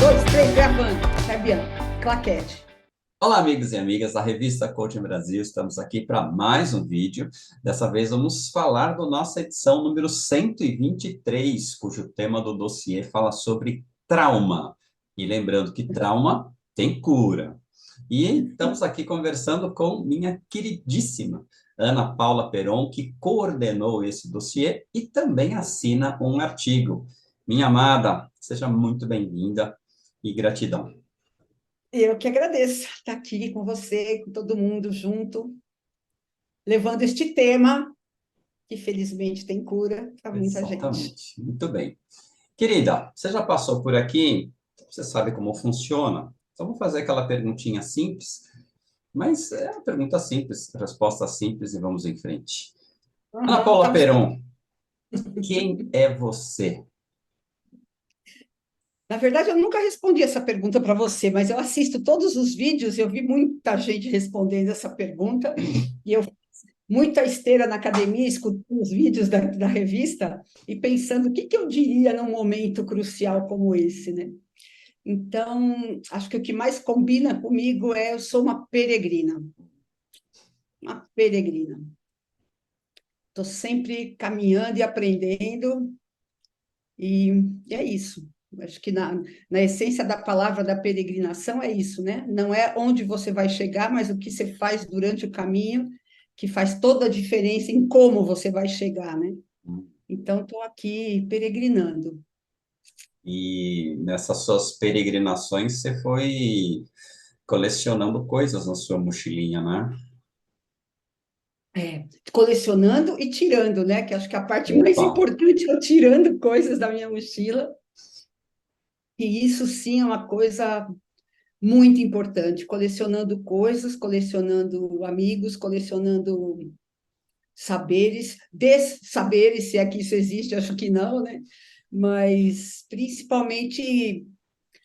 dois, três, gravando. Fabiana, claquete. Olá, amigos e amigas da revista Coaching Brasil. Estamos aqui para mais um vídeo. Dessa vez vamos falar da nossa edição número 123, cujo tema do dossiê fala sobre trauma. E lembrando que trauma tem cura. E estamos aqui conversando com minha queridíssima Ana Paula Peron, que coordenou esse dossiê e também assina um artigo. Minha amada, seja muito bem-vinda e gratidão. Eu que agradeço estar aqui com você, com todo mundo junto, levando este tema, que felizmente tem cura para muita gente. Exatamente. Muito bem. Querida, você já passou por aqui? Você sabe como funciona? Então, vou fazer aquela perguntinha simples, mas é uma pergunta simples, resposta simples e vamos em frente. Ana Uhum, Paula estamos prontos. Peron, quem é você? Na verdade, eu nunca respondi essa pergunta para você, mas eu assisto todos os vídeos, eu vi muita gente respondendo essa pergunta, e eu muita esteira na academia, escutando os vídeos da revista e pensando o que eu diria num momento crucial como esse, né? Então, acho que o que mais combina comigo é eu sou uma peregrina, uma peregrina. Estou sempre caminhando e aprendendo, e é isso. Acho que na essência da palavra da peregrinação é isso, né? Não é onde você vai chegar, mas o que você faz durante o caminho, que faz toda a diferença em como você vai chegar, né? Então, estou aqui peregrinando. E nessas suas peregrinações, você foi colecionando coisas na sua mochilinha, né? Colecionando e tirando, né? Que acho que a parte mais Opa! importante é eu tirando coisas da minha mochila. E isso sim é uma coisa muito importante, colecionando coisas, colecionando amigos, colecionando saberes, dessaberes, se é que isso existe, acho que não, né? Mas principalmente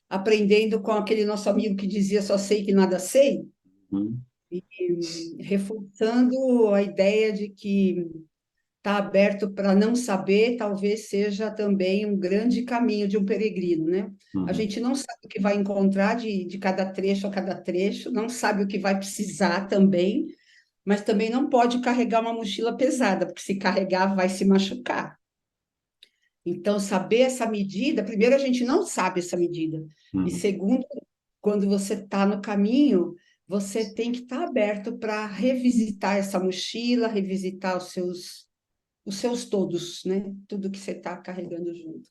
aprendendo com aquele nosso amigo que dizia só sei que nada sei, Hum. reforçando a ideia de que estar aberto para não saber talvez seja também um grande caminho de um peregrino, né? A Uhum. gente não sabe o que vai encontrar de cada trecho a cada trecho, não sabe o que vai precisar também, mas também não pode carregar uma mochila pesada, porque se carregar vai se machucar. Então, saber essa medida, primeiro, a gente não sabe essa medida, e Uhum. segundo, quando você está no caminho, você tem que estar aberto para revisitar essa mochila, revisitar os seus todos, né? Tudo que você está carregando junto.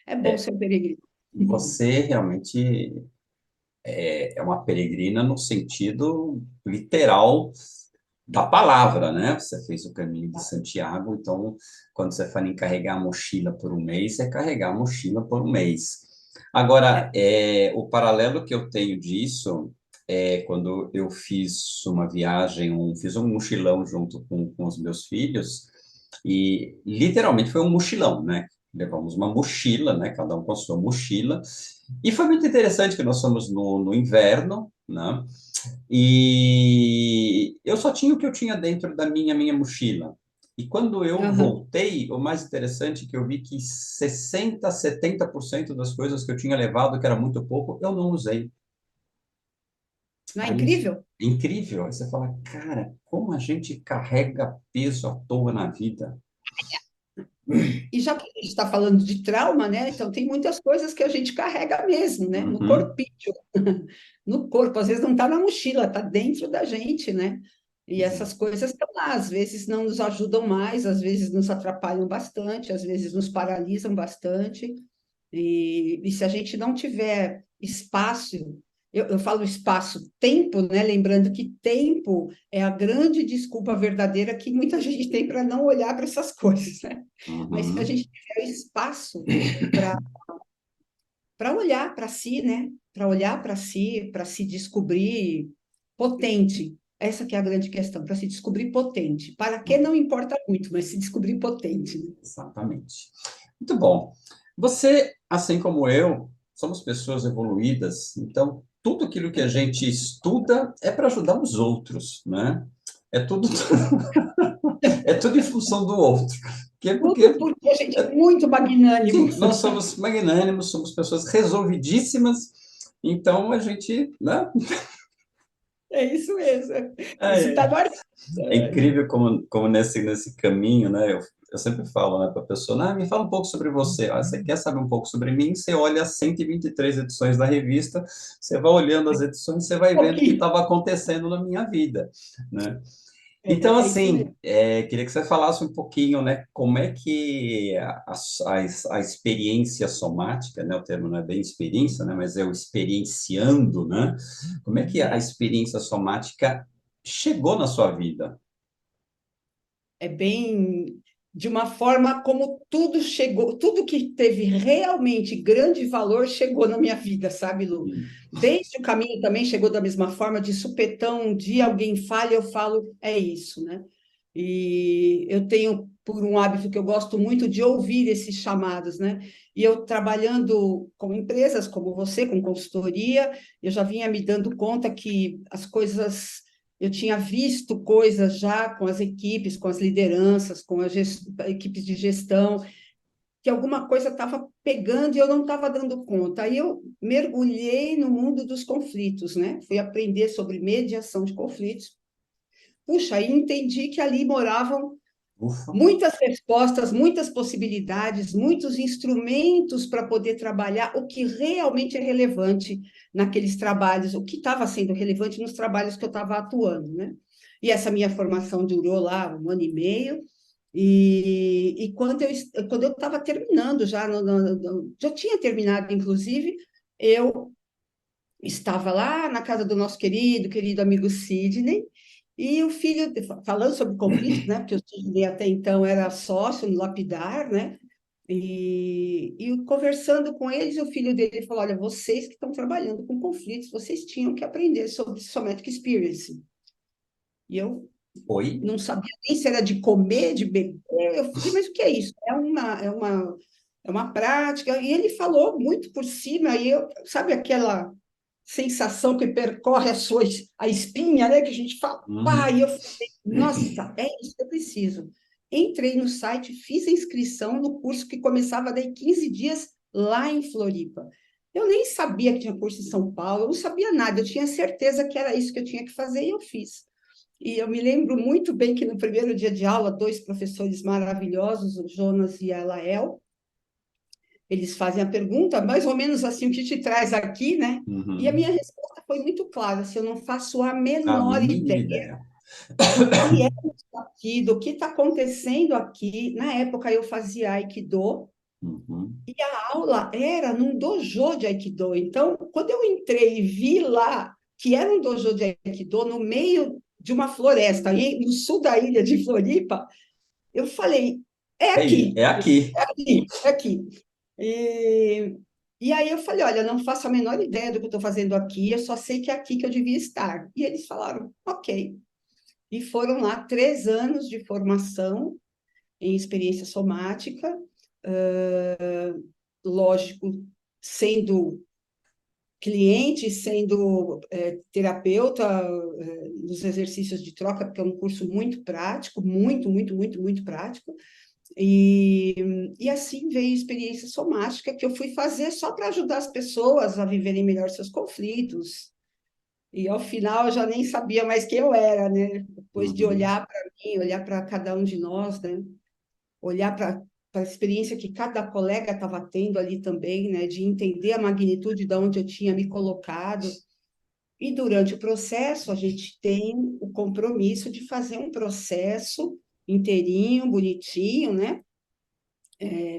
É bom É, ser um peregrino. você realmente é uma peregrina no sentido literal da palavra, né? Você fez o caminho de Santiago, então, quando você fala em carregar a mochila por um mês, é carregar a mochila por um mês. Agora, É. o paralelo que eu tenho disso é quando eu fiz uma viagem, fiz um mochilão junto com os meus filhos, e literalmente foi um mochilão, né? Levamos uma mochila, né? Cada um com a sua mochila, e foi muito interessante que nós fomos no inverno, né? E eu só tinha o que eu tinha dentro da minha mochila. E quando eu Aham. voltei, o mais interessante é que eu vi que 60, 70% das coisas que eu tinha levado, que era muito pouco, eu não usei. Não é Aí, incrível? é incrível. Aí você fala, cara, como a gente carrega peso à toa na vida. E já que a gente está falando de trauma, né? Então tem muitas coisas que a gente carrega mesmo, né? No Uhum, corpinho, no corpo. Às vezes não está na mochila, está dentro da gente, né? E essas exato. coisas estão lá. Às vezes não nos ajudam mais, às vezes nos atrapalham bastante, às vezes nos paralisam bastante. E se a gente não tiver espaço, eu falo espaço-tempo, né? Lembrando que tempo é a grande desculpa verdadeira que muita gente tem para não olhar para essas coisas, né? Mas se a Uhum. gente tiver espaço para olhar para si, né? Para olhar para se descobrir potente. Essa que é a grande questão, para se descobrir potente. Para que não importa muito, mas se descobrir potente, né? Exatamente. Muito bom. Você, assim como eu, somos pessoas evoluídas, então tudo aquilo que a gente estuda é para ajudar os outros, né? É tudo. É tudo em função do outro. Tudo porque a gente é muito magnânimo. Sim, nós somos magnânimos, somos pessoas resolvidíssimas, então a gente, né? É isso mesmo. Isso É, está no ar. é incrível como nesse caminho, né? Eu sempre falo, né, para a pessoa, me fala um pouco sobre você. Ah, você quer saber um pouco sobre mim? Você olha as 123 edições da revista, você vai olhando as edições, você vai vendo o que Pouquinho. estava acontecendo na minha vida, né? Então, É isso assim, mesmo. queria que você falasse um pouquinho, né, como é que a experiência somática, né, o termo não é bem experiência, né, mas é o experienciando, né, como é que a É. experiência somática chegou na sua vida? É bem de uma forma como tudo chegou, tudo que teve realmente grande valor chegou na minha vida, sabe, Lu? Hum. Desde o caminho também chegou da mesma forma, de supetão, um dia alguém fala, eu falo, é isso, né? E eu tenho por um hábito que eu gosto muito de ouvir esses chamados, né? E eu trabalhando com empresas como você, com consultoria, eu já vinha me dando conta que as coisas eu tinha visto coisas já com as equipes, com as lideranças, com as equipes de gestão, que alguma coisa estava pegando e eu não estava dando conta. Aí eu mergulhei no mundo dos conflitos, né? Fui aprender sobre mediação de conflitos. Puxa, aí entendi que ali moravam Ufa. muitas respostas, muitas possibilidades, muitos instrumentos para poder trabalhar o que realmente é relevante naqueles trabalhos, o que estava sendo relevante nos trabalhos que eu estava atuando, né? E essa minha formação durou lá 1 ano e meio, e quando eu estava terminando já, já tinha terminado, inclusive, eu estava lá na casa do nosso querido amigo Sidney, e o filho, falando sobre conflitos, né, porque o Sidney até então era sócio no Lapidar, né, e conversando com eles, o filho dele falou, olha, vocês que estão trabalhando com conflitos, vocês tinham que aprender sobre Somatic Experience. E eu Oi? não sabia nem se era de comer, de beber, eu falei, mas o que é isso? É uma prática, e ele falou muito por cima, e eu, sabe aquela sensação que percorre a espinha, né? Que a gente fala, pai, Uhum. eu falei, nossa, é isso que eu preciso. Entrei no site, fiz a inscrição no curso que começava daí 15 dias lá em Floripa. Eu nem sabia que tinha curso em São Paulo, eu não sabia nada, eu tinha certeza que era isso que eu tinha que fazer e eu fiz. E eu me lembro muito bem que no primeiro dia de aula, dois professores maravilhosos, o Jonas e a Lael, eles fazem a pergunta, mais ou menos assim, o que te traz aqui, né? E a Uhum. minha resposta foi muito clara, se eu não faço a A menor mínima ideia ideia. do que é isso aqui, do que está acontecendo aqui. Na época eu fazia Aikido, Uhum. e a aula era num dojo de Aikido. Então, quando eu entrei e vi lá que era um dojo de Aikido no meio de uma floresta, no sul da ilha de Floripa, eu falei, é aqui, É aqui. é aqui, é aqui. E, e aí eu falei, olha, não faço a menor ideia do que eu estou fazendo aqui, eu só sei que é aqui que eu devia estar. E eles falaram, ok. E foram lá 3 anos de formação em experiência somática, lógico, sendo cliente, sendo terapeuta nos exercícios de troca, porque é um curso muito prático, muito prático. E assim veio a experiência somática que eu fui fazer só para ajudar as pessoas a viverem melhor seus conflitos. E ao final eu já nem sabia mais quem eu era, né? Depois de Uhum. olhar para mim, olhar para cada um de nós, né? Olhar para a experiência que cada colega estava tendo ali também, né? De entender a magnitude de onde eu tinha me colocado. E durante o processo, a gente tem o compromisso de fazer um processo inteirinho, bonitinho, né?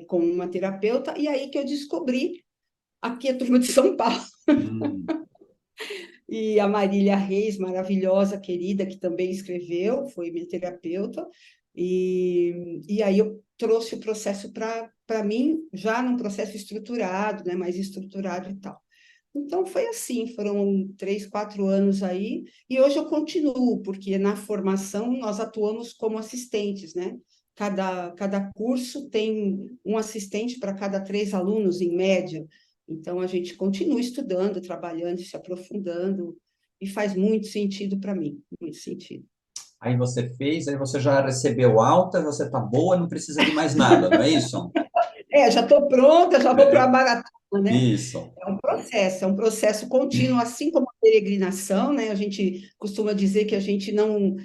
Com uma terapeuta, e aí que eu descobri aqui a turma de São Paulo, Hum. e a Marília Reis, maravilhosa, querida, que também escreveu, foi minha terapeuta, e aí eu trouxe o processo para mim, já num processo estruturado, né, mais estruturado e tal. Então foi assim, foram 3, 4 anos aí, e hoje eu continuo, porque na formação nós atuamos como assistentes, né? Cada curso tem um assistente para cada 3 alunos, em média. Então a gente continua estudando, trabalhando, se aprofundando, e faz muito sentido para mim, muito sentido. aí você fez, aí você já recebeu alta, você está boa, não precisa de mais nada, não é isso? Já estou pronta, já vou para a maratona, né? Isso. É um processo contínuo, assim como a peregrinação, né? A gente costuma dizer que a gente não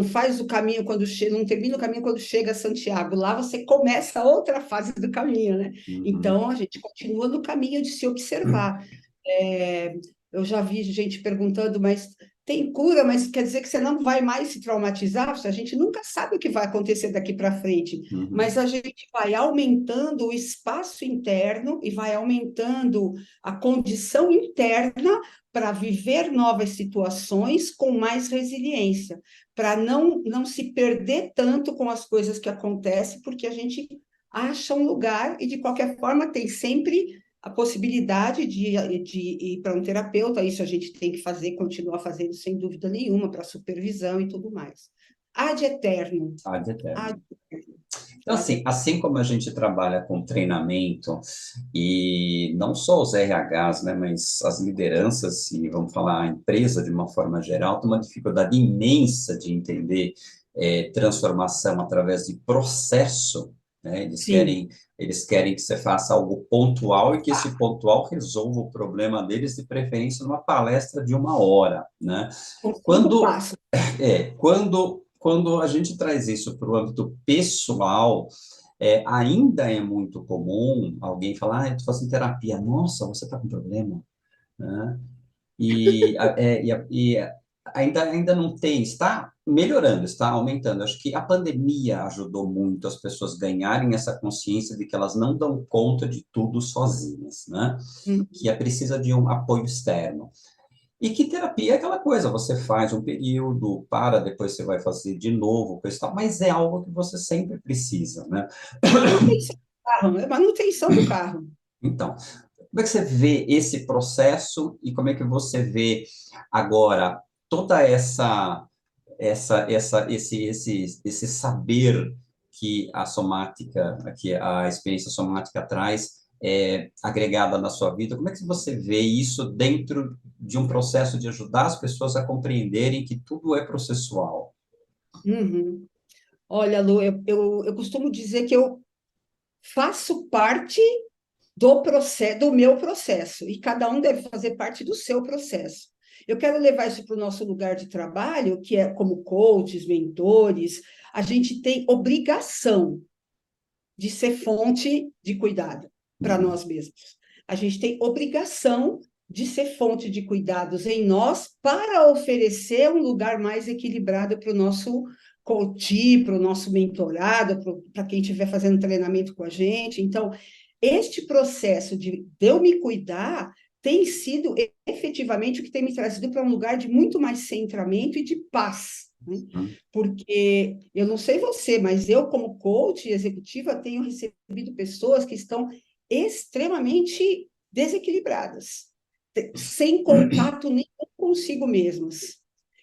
faz o caminho quando chega, não termina o caminho quando chega a Santiago. Lá você começa outra fase do caminho, né? Uhum. Então a gente continua no caminho de se observar. É, eu já vi gente perguntando, mas tem cura, mas quer dizer que você não vai mais se traumatizar? A gente nunca sabe o que vai acontecer daqui para frente, Uhum. mas a gente vai aumentando o espaço interno e vai aumentando a condição interna para viver novas situações com mais resiliência, para não se perder tanto com as coisas que acontecem, porque a gente acha um lugar e, de qualquer forma, tem sempre a possibilidade de ir para um terapeuta. Isso a gente tem que fazer, continuar fazendo, sem dúvida nenhuma, para supervisão e tudo mais. Ad eterno. Ad Ad eterno. eterno. Então, assim, assim como a gente trabalha com treinamento, e não só os RHs, né, mas as lideranças, e vamos falar a empresa de uma forma geral, tem uma dificuldade imensa de entender transformação através de processo, né? Sim, Eles querem que você faça algo pontual e que esse pontual resolva o problema deles, de preferência numa palestra de 1 hora, né? com 5 passos. Quando a gente traz isso para o âmbito pessoal, ainda é muito comum alguém falar, eu estou fazendo terapia, nossa, você está com problema, né? E ainda não tem, está melhorando, está aumentando. Acho que a pandemia ajudou muito as pessoas ganharem essa consciência de que elas não dão conta de tudo sozinhas, né? Que é precisa de um apoio externo. E que terapia é aquela coisa, você faz um período, para, depois você vai fazer de novo, coisa e tal, mas é algo que você sempre precisa, né? Manutenção do carro, é manutenção do carro. Então, como é que você vê esse processo e como é que você vê agora toda esse saber que a somática, que a experiência somática traz, agregada na sua vida? Como é que você vê isso dentro de um processo de ajudar as pessoas a compreenderem que tudo é processual? Uhum. Olha, Lu, eu costumo dizer que eu faço parte do processo, do meu processo, e cada um deve fazer parte do seu processo. Eu quero levar isso para o nosso lugar de trabalho, que é como coaches, mentores, a gente tem obrigação de ser fonte de cuidado para Uhum, nós mesmos. A gente tem obrigação de ser fonte de cuidados em nós para oferecer um lugar mais equilibrado para o nosso coach, para o nosso mentorado, para quem estiver fazendo treinamento com a gente. Então, este processo de eu me cuidar tem sido efetivamente o que tem me trazido para um lugar de muito mais centramento e de paz, né? uhum, Porque eu não sei você, mas eu, como coach executiva, tenho recebido pessoas que estão extremamente desequilibradas, sem contato nenhum consigo mesmas.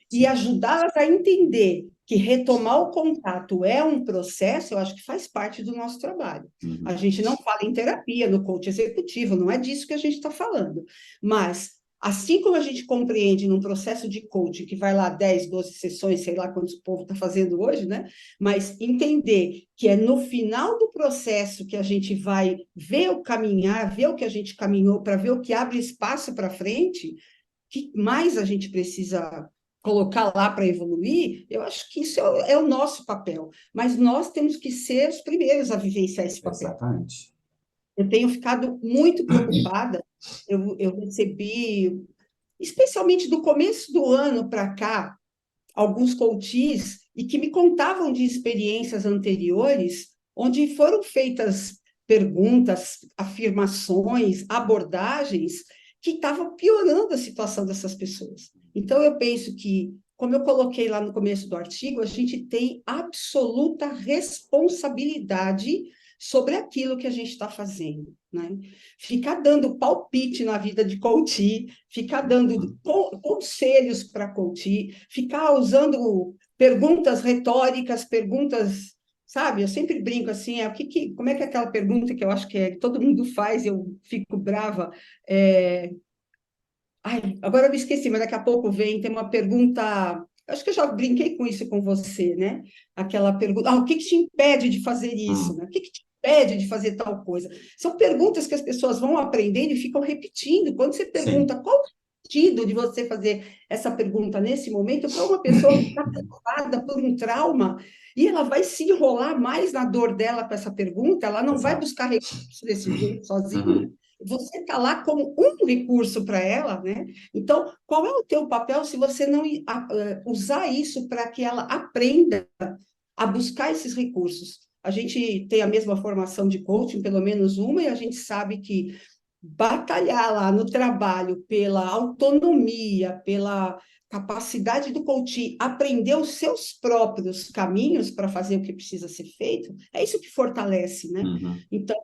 E sim, ajudá-las a entender que retomar o contato é um processo, eu acho que faz parte do nosso trabalho. A uhum, gente não fala em terapia, no coach executivo, não é disso que a gente está falando. Mas assim como a gente compreende num processo de coaching, que vai lá 10, 12 sessões, sei lá quantos o povo está fazendo hoje, né? Mas entender que é no final do processo que a gente vai ver o caminhar, ver o que a gente caminhou, para ver o que abre espaço para frente, que mais a gente precisa colocar lá para evoluir, eu acho que isso é o nosso papel. Mas nós temos que ser os primeiros a vivenciar esse papel. exatamente. Eu tenho ficado muito preocupada. Eu recebi, especialmente do começo do ano para cá, alguns coaches e que me contavam de experiências anteriores onde foram feitas perguntas, afirmações, abordagens que estavam piorando a situação dessas pessoas. Então, eu penso que, como eu coloquei lá no começo do artigo, a gente tem absoluta responsabilidade sobre aquilo que a gente está fazendo, né? Ficar dando palpite na vida de coach, ficar dando Uhum. conselhos para coach, ficar usando perguntas retóricas, perguntas, sabe? Eu sempre brinco assim, como é que é aquela pergunta que eu acho que todo mundo faz, eu fico brava. Ai, agora eu me esqueci, mas daqui a pouco tem uma pergunta. Eu acho que eu já brinquei com isso com você, né? Aquela pergunta, o que que te impede de fazer isso, Hum, né? O que que te impede de fazer tal coisa? São perguntas que as pessoas vão aprendendo e ficam repetindo. Quando você sim. pergunta qual o sentido de você fazer essa pergunta nesse momento, para uma pessoa que está travada por um trauma, e ela vai se enrolar mais na dor dela com essa pergunta, ela não vai Exato. buscar recurso desse jeito sozinha. Uhum, Você está lá como um recurso para ela, né? Então, qual é o teu papel se você não usar isso para que ela aprenda a buscar esses recursos? A gente tem a mesma formação de coaching, pelo menos uma, e a gente sabe que batalhar lá no trabalho pela autonomia, pela capacidade do coach aprender os seus próprios caminhos para fazer o que precisa ser feito, é isso que fortalece, né? uhum, Então,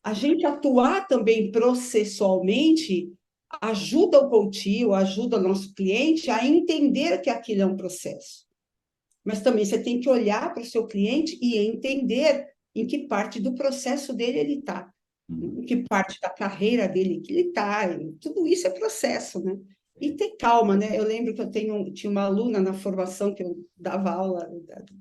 a gente atuar também processualmente ajuda o coach, ou ajuda o nosso cliente a entender que aquilo é um processo. Mas também você tem que olhar para o seu cliente e entender em que parte do processo dele ele está, uhum. em que parte da carreira dele que ele está. Tudo isso é processo, né? E ter calma, né? Eu lembro que tinha uma aluna na formação que eu dava aula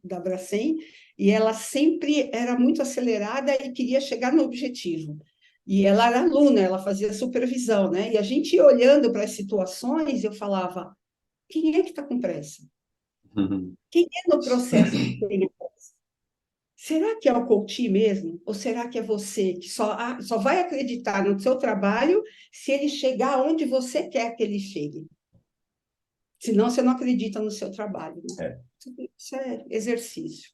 da Bracem, e ela sempre era muito acelerada e queria chegar no objetivo. E ela era aluna, ela fazia supervisão, né? E a gente ia olhando para as situações, eu falava, quem é que está com pressa? Uhum. Quem é no processo que tem pressa? Será que é o coach mesmo? Ou será que é você que só vai acreditar no seu trabalho se ele chegar onde você quer que ele chegue? Senão você não acredita no seu trabalho, né? É. Tudo isso é exercício.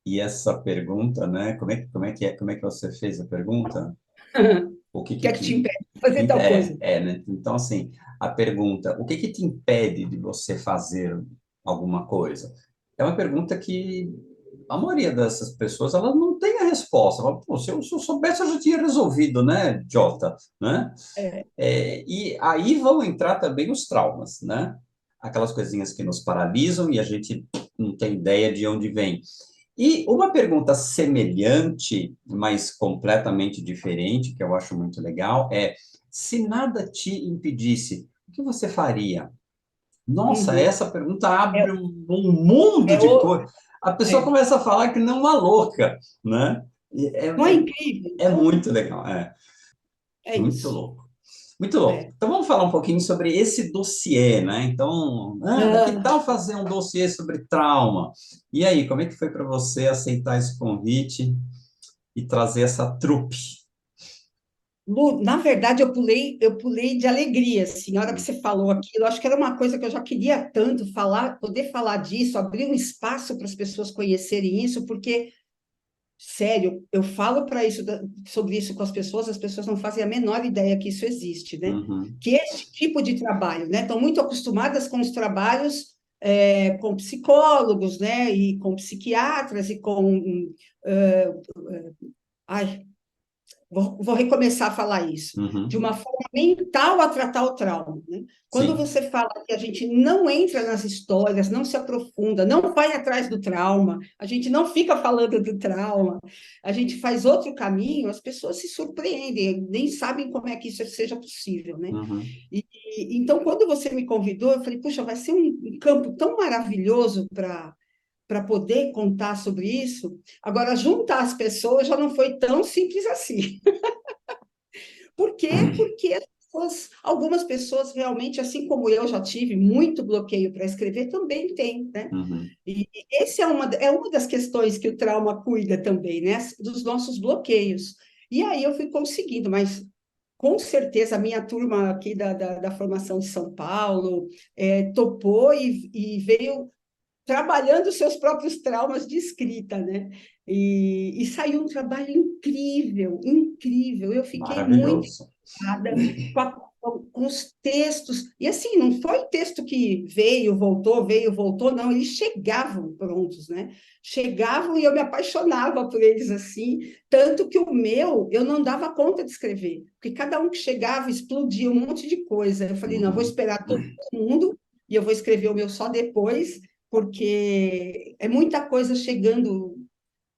E essa pergunta, né? Como é que você fez a pergunta? O que O que que é que te te impede de fazer tal coisa? né? Então, assim, a pergunta, o que que te impede de você fazer alguma coisa? É uma pergunta que a maioria dessas pessoas, ela não tem a resposta. Fala, pô, se eu soubesse, eu já tinha resolvido, né, Jota, né? É, E aí vão entrar também os traumas, né? Aquelas coisinhas que nos paralisam e a gente não tem ideia de onde vem. E uma pergunta semelhante, mas completamente diferente, que eu acho muito legal, é: se nada te impedisse, o que você faria? Nossa, uhum. essa pergunta é, abre um mundo é, de coisas. A pessoa é. começa a falar que não é uma louca, né? E Não é incrível? é Então, muito legal, é muito isso. louco. Muito louco. É. Então vamos falar um pouquinho sobre esse dossiê, né? Então, Ana, que Ah, tal fazer um dossiê sobre trauma? E aí, como é que foi para você aceitar esse convite e trazer essa trupe? Lu, na verdade, eu pulei de alegria, assim, na hora que você falou aquilo, acho que era uma coisa que eu já queria tanto falar, poder falar disso, abrir um espaço para as pessoas conhecerem isso, porque, sério, eu falo para isso, sobre isso com as pessoas não fazem a menor ideia que isso existe, né? Uhum, Que esse tipo de trabalho, né? Estão muito acostumadas com os trabalhos com psicólogos, né? E com psiquiatras e com... eh, ai, vou recomeçar a falar isso, de uhum, uma forma mental a tratar o trauma, né? Quando sim. você fala que a gente não entra nas histórias, não se aprofunda, não vai atrás do trauma, a gente não fica falando do trauma, a gente faz outro caminho, as pessoas se surpreendem, nem sabem como é que isso seja possível, né? Uhum, Então, quando você me convidou, eu falei, puxa, vai ser um campo tão maravilhoso para poder contar sobre isso. Agora, juntar as pessoas já não foi tão simples assim. Por quê? Porque algumas pessoas realmente, assim como eu já tive muito bloqueio para escrever, também tem, né? uhum, E esse é uma das questões que o trauma cuida também, né? Dos nossos bloqueios. E aí eu fui conseguindo, mas com certeza a minha turma aqui da formação de São Paulo topou e veio trabalhando seus próprios traumas de escrita, né? E saiu um trabalho incrível, incrível. Eu fiquei muito maravilhoso. encantada com os textos. E assim, não foi texto que veio, voltou, não. Eles chegavam prontos, né? Chegavam e eu me apaixonava por eles assim. Tanto que o meu, eu não dava conta de escrever. Porque cada um que chegava explodia um monte de coisa. Eu falei, não, eu vou Uhum, esperar todo mundo e eu vou escrever o meu só depois, porque é muita coisa chegando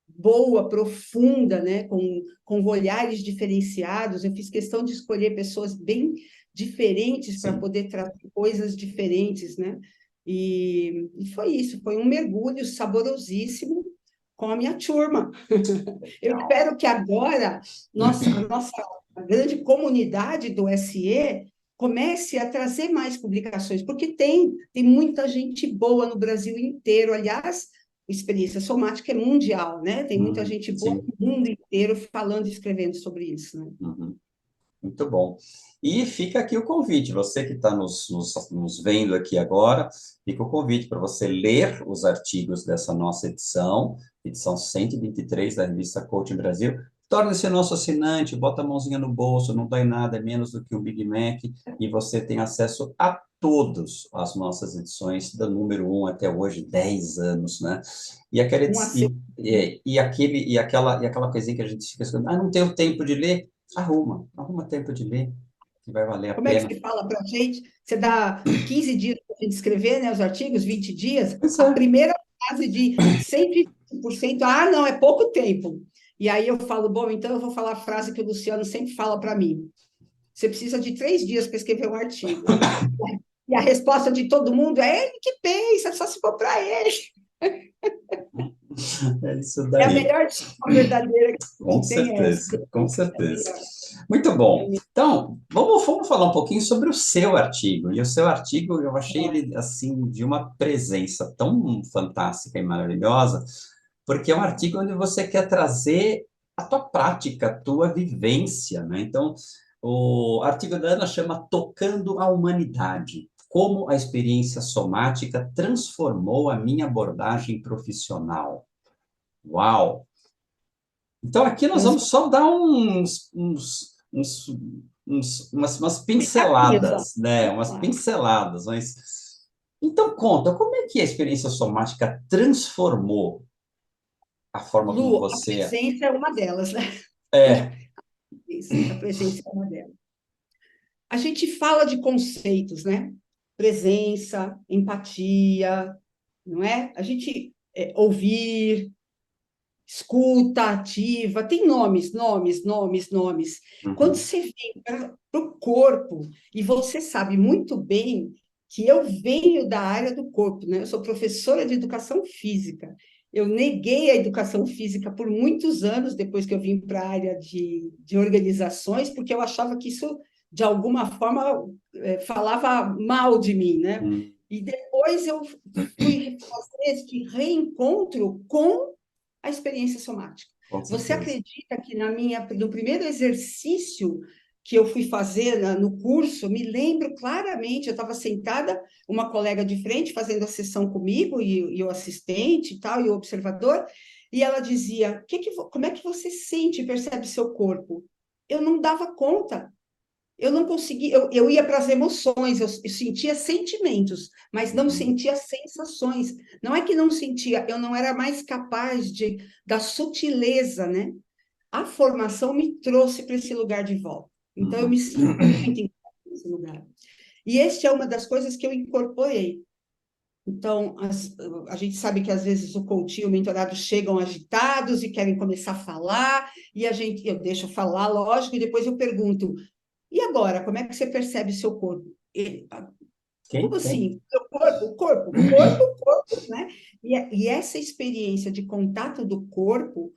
boa, profunda, né? Com olhares diferenciados. Eu fiz questão de escolher pessoas bem diferentes para sim. poder trazer coisas diferentes, né? E foi isso, foi um mergulho saborosíssimo com a minha turma. Eu Legal. espero que agora a nossa grande comunidade do SE comece a trazer mais publicações, porque tem muita gente boa no Brasil inteiro. Aliás, experiência somática é mundial, né? Tem muita gente boa Sim. no mundo inteiro falando e escrevendo sobre isso, né? Uhum. Muito bom. E fica aqui o convite, você que está nos vendo aqui agora, fica o convite para você ler os artigos dessa nossa edição, edição 123 da revista Coaching Brasil. Torne-se nosso assinante, bota a mãozinha no bolso, não dói nada, é menos do que um Big Mac, e você tem acesso a todas as nossas edições, do número 1 até hoje, 10 anos, né? E, aquela, Um acerto. e aquela coisinha que a gente fica escutando, não tenho tempo de ler. Arruma tempo de ler, que vai valer a Como é que pena. você fala para a gente? Você dá 15 dias para a gente escrever, né, os artigos, 20 dias? Pois A é. primeira frase de 120%, não, é pouco tempo. E aí eu falo, bom, então eu vou falar a frase que o Luciano sempre fala para mim. Você precisa de 3 dias para escrever um artigo. E a resposta de todo mundo é ele que pensa, só se for para ele. É isso É a daí. melhor desculpa verdadeira Com que tem essa. certeza, com É a certeza. melhor. Muito É a bom. melhor. Então, vamos falar um pouquinho sobre o seu artigo. E o seu artigo, eu achei ele, assim, de uma presença tão fantástica e maravilhosa, porque é um artigo onde você quer trazer a tua prática, a tua vivência, né? Então, o artigo da Ana chama Tocando a Humanidade. Como a experiência somática transformou a minha abordagem profissional. Uau! Então, aqui nós vamos só dar umas Expectativa. pinceladas, né? Umas pinceladas, mas... Então, conta, como é que a experiência somática transformou a forma como Lu, a você presença é uma delas, né? é? A presença é uma delas. A gente fala de conceitos, né? Presença, empatia, não é? A gente ouvir, escuta ativa, tem nomes. Quando Uhum, você vem para o corpo, e você sabe muito bem que eu venho da área do corpo, né? Eu sou professora de educação física. Eu neguei a educação física por muitos anos, depois que eu vim para a área de organizações, porque eu achava que isso, de alguma forma, falava mal de mim, né? uhum, E depois eu fui fazer esse reencontro com a experiência somática. com Você certeza. acredita que no primeiro exercício que eu fui fazer no curso, me lembro claramente, eu estava sentada, uma colega de frente fazendo a sessão comigo, e o assistente e tal, e o observador, e ela dizia, como é que você sente e percebe seu corpo? Eu não dava conta, eu não conseguia, eu ia para as emoções, eu sentia sentimentos, mas não Uhum, sentia sensações. Não é que não sentia, eu não era mais capaz da sutileza, né? A formação me trouxe para esse lugar de volta. Então, eu uhum, me sinto muito em casa nesse lugar. E este é uma das coisas que eu incorporei. Então, a gente sabe que às vezes o coach e o mentorado chegam agitados e querem começar a falar, e eu deixo falar, lógico, e depois eu pergunto, e agora, como é que você percebe seu corpo? Como quem? assim? Seu corpo, o corpo, né? E essa experiência de contato do corpo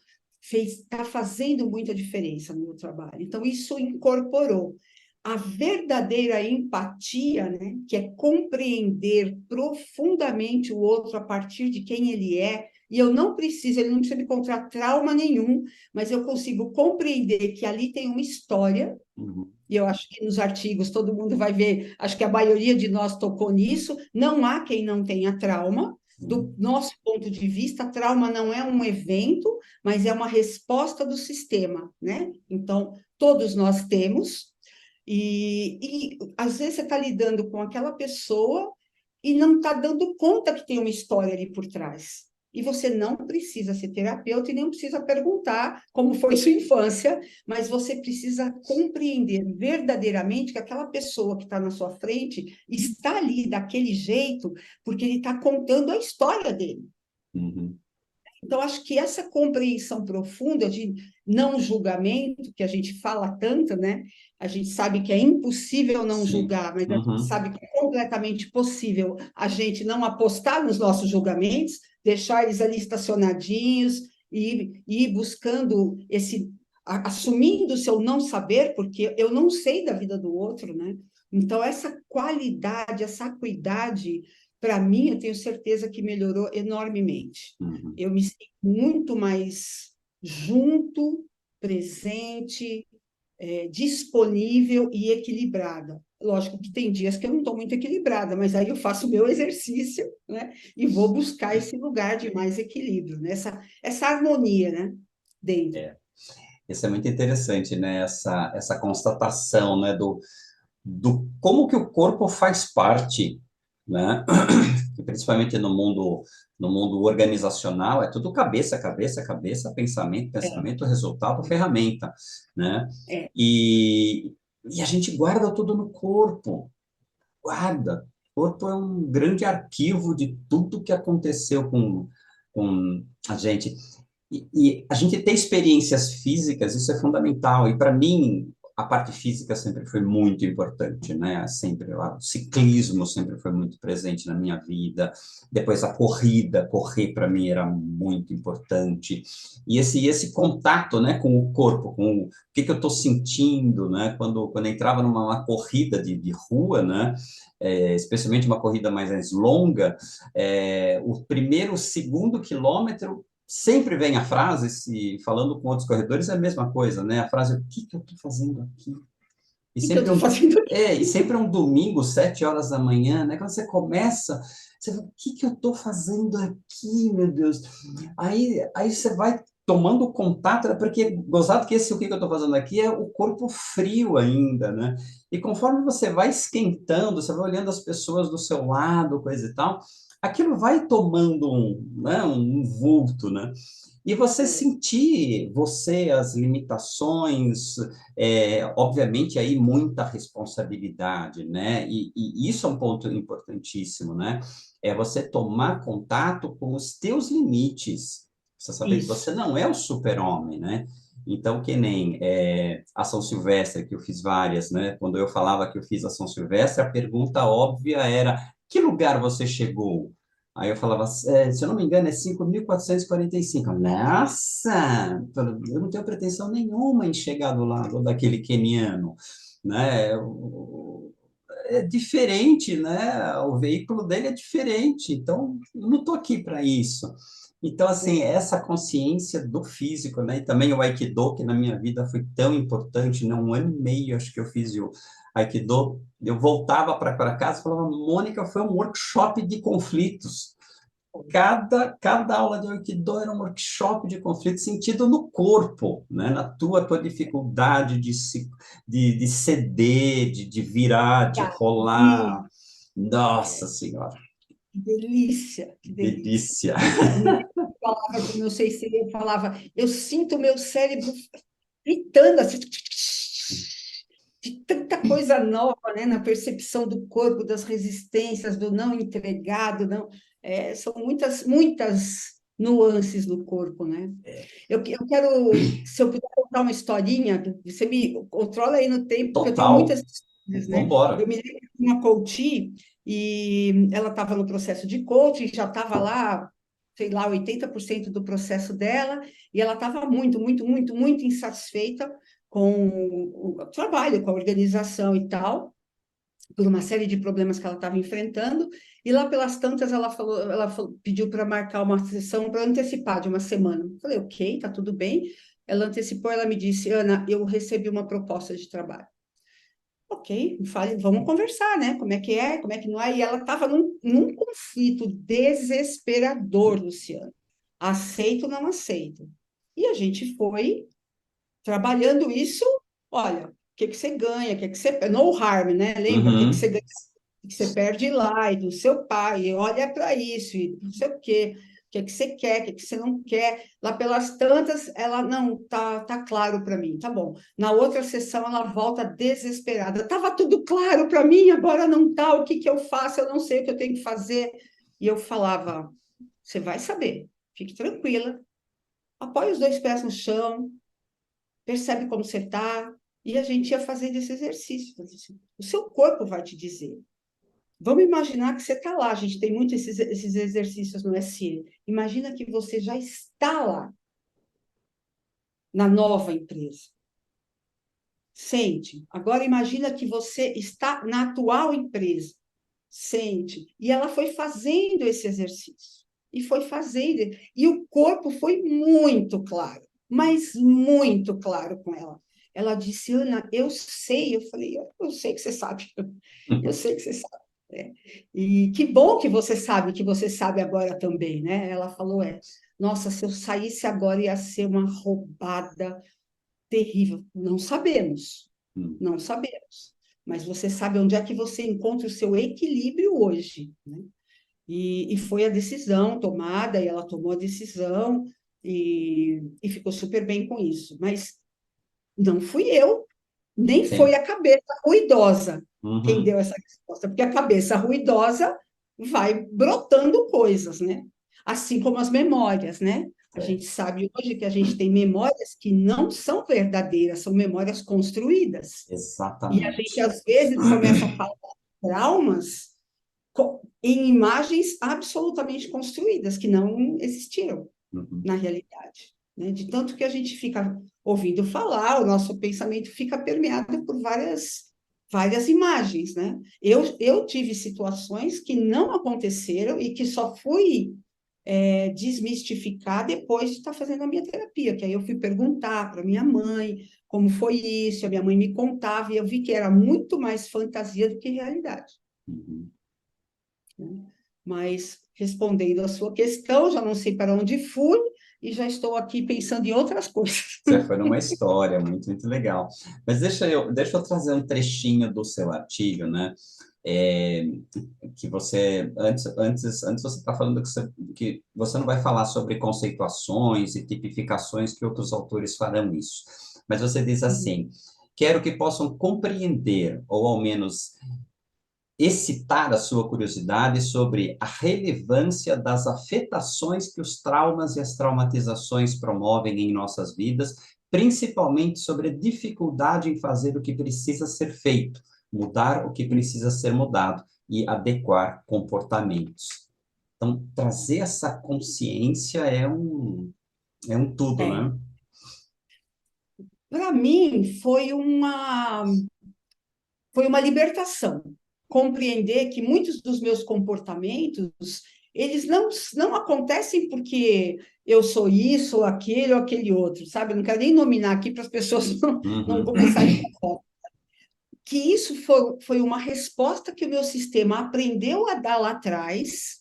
está fazendo muita diferença no meu trabalho. Então, isso incorporou a verdadeira empatia, né? Que é compreender profundamente o outro a partir de quem ele é. E ele não precisa me encontrar trauma nenhum, mas eu consigo compreender que ali tem uma história, Uhum, e eu acho que nos artigos todo mundo vai ver, acho que a maioria de nós tocou nisso, não há quem não tenha trauma. Do uhum, nosso ponto de vista, trauma não é um evento, mas é uma resposta do sistema, né? Então, todos nós temos, e às vezes você está lidando com aquela pessoa e não está dando conta que tem uma história ali por trás. E você não precisa ser terapeuta e nem precisa perguntar como foi sua infância, mas você precisa compreender verdadeiramente que aquela pessoa que está na sua frente está ali daquele jeito porque ele está contando a história dele. uhum, Então, acho que essa compreensão profunda não julgamento, que a gente fala tanto, né? A gente sabe que é impossível não Sim. julgar, mas a gente Uhum. sabe que é completamente possível a gente não apostar nos nossos julgamentos, deixar eles ali estacionadinhos e ir buscando assumindo o seu não saber, porque eu não sei da vida do outro, né? Então, essa qualidade, essa acuidade, para mim, eu tenho certeza que melhorou enormemente. Uhum. Eu me sinto muito mais junto, presente, disponível e equilibrada. Lógico que tem dias que eu não estou muito equilibrada, mas aí eu faço o meu exercício, né? E vou buscar esse lugar de mais equilíbrio, né? Essa harmonia, né? Dentro. É. Isso é muito interessante, né? Essa constatação, né? Do como que o corpo faz parte, né? E principalmente no mundo organizacional, é tudo cabeça, cabeça, cabeça, pensamento, É, pensamento, resultado, ferramenta, né? é, E, e a gente guarda tudo no corpo, guarda. O corpo é um grande arquivo de tudo que aconteceu com a gente. E a gente ter experiências físicas, isso é fundamental. E para mim, a parte física sempre foi muito importante, né? Sempre, o ciclismo sempre foi muito presente na minha vida. Depois a corrida, correr para mim era muito importante. E esse contato, né, com o corpo, com o que eu estou sentindo, né? Quando eu entrava numa uma corrida de rua, né? Especialmente uma corrida mais longa, o primeiro, segundo quilômetro sempre vem a frase, falando com outros corredores, é a mesma coisa, né? A frase, o que que eu estou fazendo aqui? E o que eu sempre estou fazendo aqui? e sempre é um domingo, 7 horas da manhã, né? Quando você começa, você fala, o que que eu estou fazendo aqui, meu Deus? Aí você vai tomando contato, né? Porque gozado que esse o que que eu estou fazendo aqui é o corpo frio ainda, né? E conforme você vai esquentando, você vai olhando as pessoas do seu lado, coisa e tal, aquilo vai tomando né, um vulto, né? E você É, sentir, as limitações, obviamente aí muita responsabilidade, né? E isso é um ponto importantíssimo, né? É você tomar contato com os teus limites. Você saber que isso. você não é o super-homem, né? Então, que nem a São Silvestre, que eu fiz várias, né? Quando eu falava que eu fiz a São Silvestre, a pergunta óbvia era: que lugar você chegou? Aí eu falava, se eu não me engano, é 5.445. Nossa, eu não tenho pretensão nenhuma em chegar do lado daquele queniano, né? É diferente, né? O veículo dele é diferente, então eu não estou aqui para isso. Então, assim, É. essa consciência do físico, né? E também o Aikido, que na minha vida foi tão importante, né? 1 ano e meio, acho que eu fiz o Aikido. Eu voltava para casa e falava, Mônica, foi um workshop de conflitos. Cada aula de Aikido era um workshop de conflito sentido no corpo, né? Na tua dificuldade de ceder, de virar, de Tá. rolar. Nossa Senhora, Que delícia, que delícia. delícia. Eu me lembro que eu falava com o meu sensei, eu falava, eu sinto o meu cérebro gritando assim, de tanta coisa nova, né, na percepção do corpo, das resistências, do não entregado, não, são muitas, muitas nuances no corpo, né? Eu quero, se eu puder contar uma historinha, você me controla aí no tempo, porque eu tenho Total. muitas histórias, né? Eu Vambora. me lembro de uma coach e ela estava no processo de coaching, já estava lá, sei lá, 80% do processo dela, e ela estava muito, muito, muito, muito insatisfeita com o trabalho, com a organização e tal, por uma série de problemas que ela estava enfrentando, e lá pelas tantas pediu para marcar uma sessão para antecipar de uma semana. Eu falei, ok, tá tudo bem. Ela antecipou, ela me disse, Ana, eu recebi uma proposta de trabalho. Ok, fale, vamos conversar, né? Como é que não é? E ela estava num conflito desesperador, Luciano. Aceito ou não aceito? E a gente foi trabalhando isso, olha, o que que você ganha, o que que você... No harm, né? Lembra? O que que você Uhum. ganha, o que você perde lá, e do seu pai, e olha para isso, e não sei o quê. O que que você quer, o que que você não quer. Lá pelas tantas, ela, não, tá claro para mim, tá bom. Na outra sessão, ela volta desesperada. Tava tudo claro para mim, agora não tá, o que que eu faço? Eu não sei o que eu tenho que fazer. E eu falava, você vai saber, fique tranquila, apoie os dois pés no chão, percebe como você está, e a gente ia fazendo esse exercício. O seu corpo vai te dizer. Vamos imaginar que você está lá, a gente tem muito esses exercícios no SE. Imagina que você já está lá, na nova empresa. Sente. Agora imagina que você está na atual empresa. Sente. E ela foi fazendo esse exercício. E foi fazendo. E o corpo foi muito claro, mas muito claro com ela. Ela disse, Ana, eu sei. Eu falei, eu sei que você sabe. Eu sei que você sabe. É. E que bom que você sabe agora também, né? Ela falou, nossa, se eu saísse agora ia ser uma roubada terrível. Não sabemos, Hum. não sabemos. Mas você sabe onde é que você encontra o seu equilíbrio hoje, né? E foi a decisão tomada, e ela tomou a decisão, e ficou super bem com isso. Mas não fui eu, nem foi Sim. a cabeça ruidosa quem Uhum. deu essa resposta, porque a cabeça ruidosa vai brotando coisas, né? Assim como as memórias, né? A É. gente sabe hoje que a gente tem memórias que não são verdadeiras, são memórias construídas. E a gente, Exatamente. às vezes, começa a falar de traumas em imagens absolutamente construídas, que não existiram Uhum. na realidade, né? De tanto que a gente fica ouvindo falar, o nosso pensamento fica permeado por várias imagens, né? Eu tive situações que não aconteceram e que só fui desmistificar depois de estar fazendo a minha terapia, que aí eu fui perguntar para minha mãe como foi isso, a minha mãe me contava e eu vi que era muito mais fantasia do que realidade, Uhum. né? Mas, respondendo a sua questão, já não sei para onde fui e já estou aqui pensando em outras coisas. Você foi numa história muito, muito legal. Mas deixa eu trazer um trechinho do seu artigo, né? É, que você, antes você está falando que você não vai falar sobre conceituações e tipificações que outros autores farão isso. Mas você diz assim, quero que possam compreender, ou ao menos excitar a sua curiosidade sobre a relevância das afetações que os traumas e as traumatizações promovem em nossas vidas, principalmente sobre a dificuldade em fazer o que precisa ser feito, mudar o que precisa ser mudado e adequar comportamentos. Então, trazer essa consciência é um tudo, É, né? para mim foi uma libertação compreender que muitos dos meus comportamentos eles não acontecem porque eu sou isso, ou aquele outro, sabe? Eu não quero nem nominar aqui para as pessoas não Uhum, começarem a que isso foi uma resposta que o meu sistema aprendeu a dar lá atrás,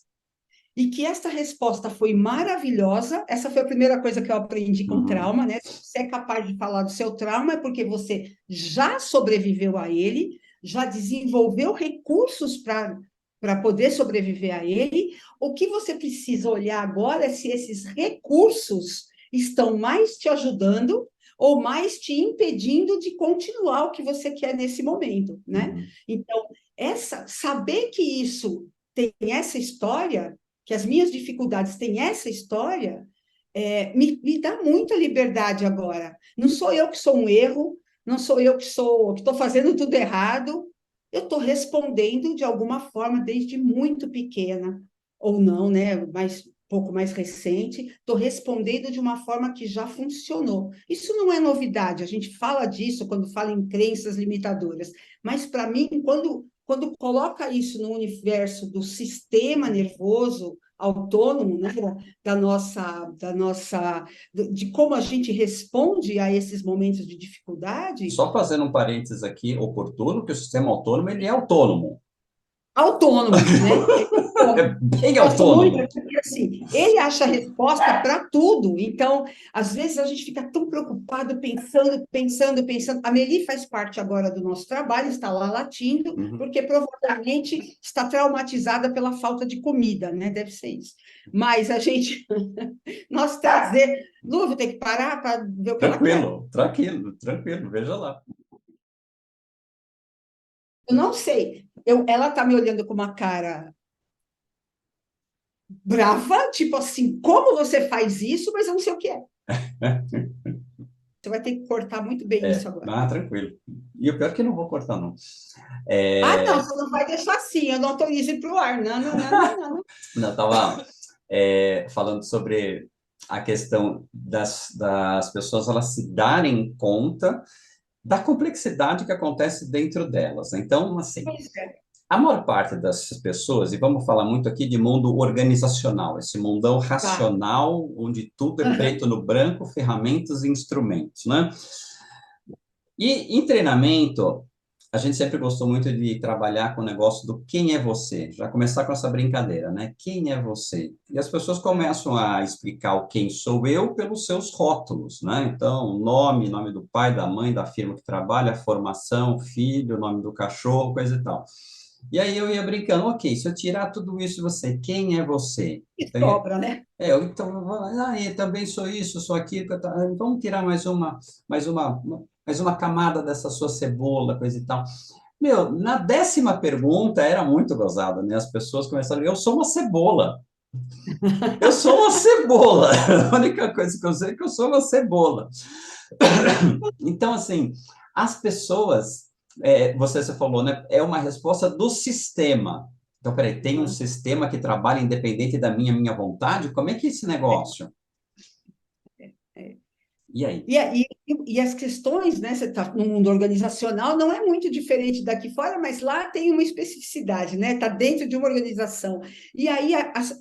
e que essa resposta foi maravilhosa. Essa foi a primeira coisa que eu aprendi com uhum, trauma, né? Se você é capaz de falar do seu trauma, é porque você já sobreviveu a ele, já desenvolveu recursos para poder sobreviver a ele. O que você precisa olhar agora é se esses recursos estão mais te ajudando ou mais te impedindo de continuar o que você quer nesse momento, né? uhum. Então, saber que isso tem essa história, que as minhas dificuldades têm essa história, me dá muita liberdade agora. Não sou eu que sou um erro, não sou eu que estou fazendo tudo errado. Eu estou respondendo de alguma forma desde muito pequena, ou não, né? Mais pouco mais recente, estou respondendo de uma forma que já funcionou. Isso não é novidade, a gente fala disso quando fala em crenças limitadoras, mas para mim, quando coloca isso no universo do sistema nervoso autônomo, né, de como a gente responde a esses momentos de dificuldade, Só fazendo um parênteses aqui oportuno, que o sistema autônomo, ele é autônomo. autônomo, né? É Então, bem gosto muito, autônomo. porque assim, ele acha a resposta para tudo. Então, às vezes a gente fica tão preocupado, pensando. A Meli faz parte agora do nosso trabalho, está lá latindo, Uhum. porque provavelmente está traumatizada pela falta de comida, né? Deve ser isso. Mas nós trazer. Lu, vou ter que parar para ver o que ela quer. Tranquilo, tranquilo, tranquilo, veja lá. Eu não sei. Ela está me olhando com uma cara brava, tipo assim, como você faz isso, mas eu não sei o que é. Você vai ter que cortar muito bem isso agora. Ah, tranquilo. E o pior é que não vou cortar, não. Ah, não, É, você não vai deixar assim, eu não autorizo ir para o ar. Não, não, não, não, não. não, eu estava falando sobre a questão das pessoas elas se darem conta da complexidade que acontece dentro delas, né? Então, assim, Pois é. a maior parte das pessoas, e vamos falar muito aqui de mundo organizacional, esse mundão Tá. racional, onde tudo é Aham. preto no branco, ferramentas e instrumentos, né? E em treinamento, a gente sempre gostou muito de trabalhar com o negócio do quem é você, já começar com essa brincadeira, né? Quem é você? E as pessoas começam a explicar o quem sou eu pelos seus rótulos, né? Então, nome, nome do pai, da mãe, da firma que trabalha, formação, filho, nome do cachorro, coisa e tal. E aí eu ia brincando, ok, se eu tirar tudo isso de você, quem é você? Que Então, sobra, né? eu também sou isso, sou aquilo, vamos tirar mais uma, uma camada dessa sua cebola, coisa e tal. Meu, na 10ª pergunta era muito gozada, né? As pessoas começaram, eu sou uma cebola. Eu sou uma cebola. A única coisa que eu sei é que eu sou uma cebola. Então, assim, as pessoas, você falou, né? É uma resposta do sistema. Então, peraí, tem um Aham. sistema que trabalha independente da minha vontade? Como é que é esse negócio? É. E aí? E as questões, né? Você está no mundo organizacional, não é muito diferente daqui fora, mas lá tem uma especificidade, né? Está dentro de uma organização. E aí as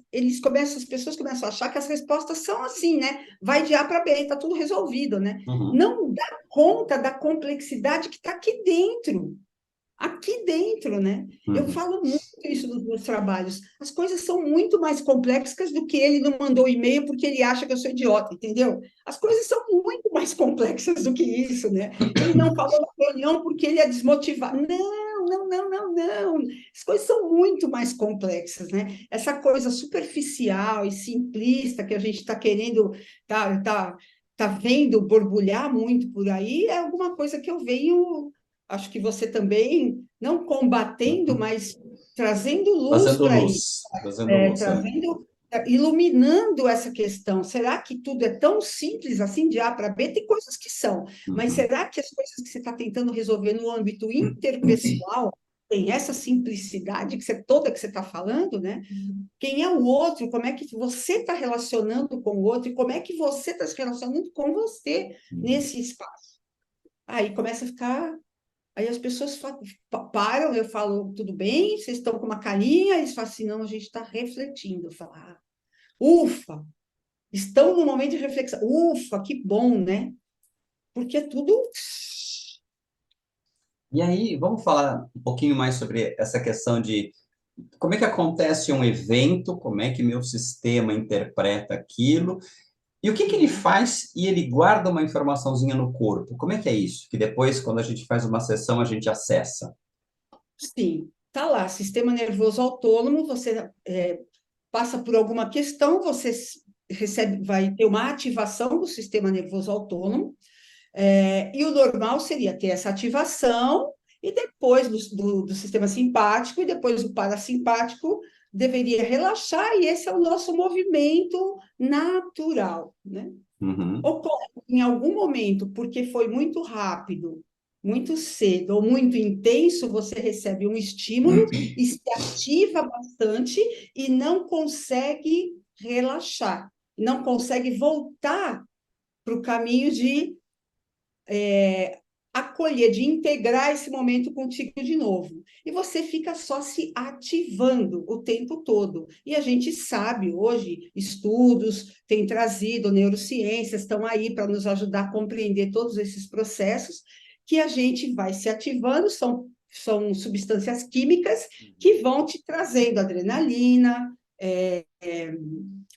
pessoas começam a achar que as respostas são assim, né? Vai de A para B, está tudo resolvido, né? Uhum, Não dá conta da complexidade que está aqui dentro, né? Eu uhum, falo muito isso nos meus trabalhos. As coisas são muito mais complexas do que ele não mandou e-mail porque ele acha que eu sou idiota, entendeu? As coisas são muito mais complexas do que isso, né? Ele não falou na reunião porque ele é desmotivado. Não, não, não, não, não. As coisas são muito mais complexas, né? Essa coisa superficial e simplista que a gente está querendo, tá vendo borbulhar muito por aí, é alguma coisa que eu venho, acho que você também, não combatendo, uhum. mas trazendo luz Fazendo para isso, luz, fazendo luz, é. iluminando essa questão. Será que tudo é tão simples assim, de A para B? Tem coisas que são, mas Uhum. será que as coisas que você está tentando resolver no âmbito interpessoal tem essa simplicidade toda que você está falando, né? Quem é o outro? Como é que você está relacionando com o outro? E como é que você está se relacionando com você Uhum. nesse espaço? Aí começa a ficar. Aí as pessoas param, eu falo, tudo bem? Vocês estão com uma carinha? Eles falam assim, não, a gente está refletindo. Eu falo, ufa, estão no momento de reflexão. Ufa, que bom, né? Porque é tudo. E aí, vamos falar um pouquinho mais sobre essa questão de como é que acontece um evento, como é que meu sistema interpreta aquilo, e o que que ele Uhum. faz e ele guarda uma informaçãozinha no corpo. Como é que é isso? Que depois, quando a gente faz uma sessão, a gente acessa. Sim, tá lá, sistema nervoso autônomo, você passa por alguma questão, você recebe, vai ter uma ativação do sistema nervoso autônomo. E o normal seria ter essa ativação e depois do sistema simpático e depois o parasimpático deveria relaxar, e esse é o nosso movimento natural, né? Uhum. Ocorre em algum momento, porque foi muito rápido, muito cedo ou muito intenso, você recebe um estímulo e se ativa bastante e não consegue relaxar, não consegue voltar para o caminho de acolher, de integrar esse momento contigo de novo. E você fica só se ativando o tempo todo. E a gente sabe hoje, estudos têm trazido, neurociências estão aí para nos ajudar a compreender todos esses processos, que a gente vai se ativando, são substâncias químicas que vão te trazendo adrenalina,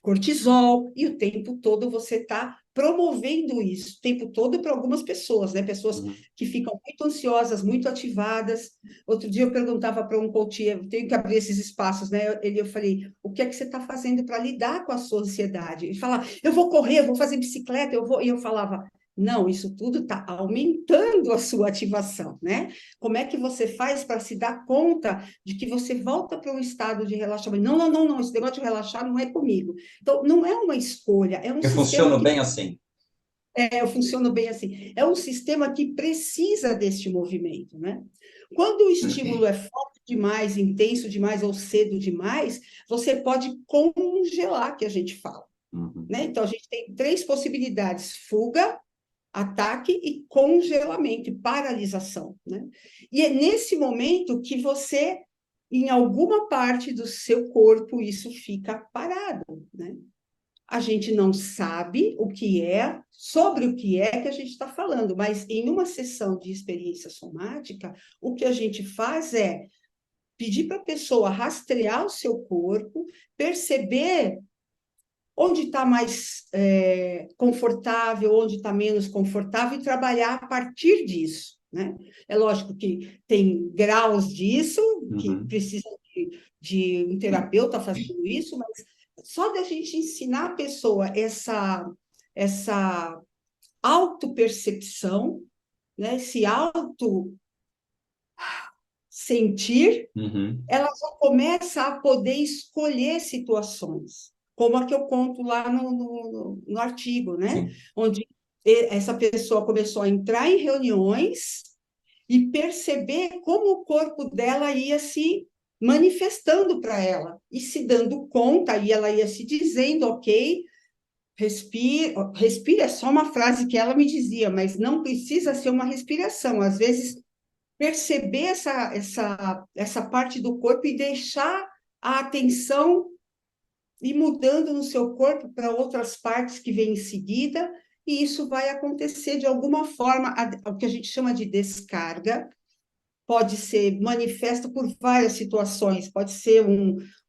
cortisol, e o tempo todo você está promovendo isso, o tempo todo para algumas pessoas, né? Pessoas Uhum. que ficam muito ansiosas, muito ativadas. Outro dia eu perguntava para um coach, eu tenho que abrir esses espaços, né? Eu falei, o que é que você está fazendo para lidar com a sua ansiedade? Ele fala, eu vou correr, eu vou fazer bicicleta, eu vou. E eu falava, não, isso tudo está aumentando a sua ativação, né? Como é que você faz para se dar conta de que você volta para um estado de relaxamento? Não, não, não, não, esse negócio de relaxar não é comigo. Então, não é uma escolha, é um Eu sistema funciono que bem assim. eu funciono bem assim. É um sistema que precisa deste movimento, né? Quando o estímulo é forte demais, intenso demais ou cedo demais, você pode congelar, que a gente fala, Uhum, né? Então, a gente tem três possibilidades: fuga, ataque e congelamento, e paralisação, né? E é nesse momento que você, em alguma parte do seu corpo, isso fica parado, né? A gente não sabe o que é, sobre o que é que a gente está falando, mas em uma sessão de experiência somática, o que a gente faz é pedir para a pessoa rastrear o seu corpo, perceber onde está mais confortável, onde está menos confortável, e trabalhar a partir disso, né? É lógico que tem graus disso, que uhum, precisa de um terapeuta fazendo isso, mas só da gente ensinar a pessoa essa autopercepção, né? Esse auto sentir, uhum, ela já começa a poder escolher situações, como a que eu conto lá no artigo, né? sim. Onde essa pessoa começou a entrar em reuniões e perceber como o corpo dela ia se manifestando para ela e se dando conta, e ela ia se dizendo, ok, respira, respira é só uma frase que ela me dizia, mas não precisa ser uma respiração. Às vezes perceber essa parte do corpo e deixar a atenção ir mudando no seu corpo para outras partes que vêm em seguida, e isso vai acontecer de alguma forma, o que a gente chama de descarga. Pode ser manifesto por várias situações, pode ser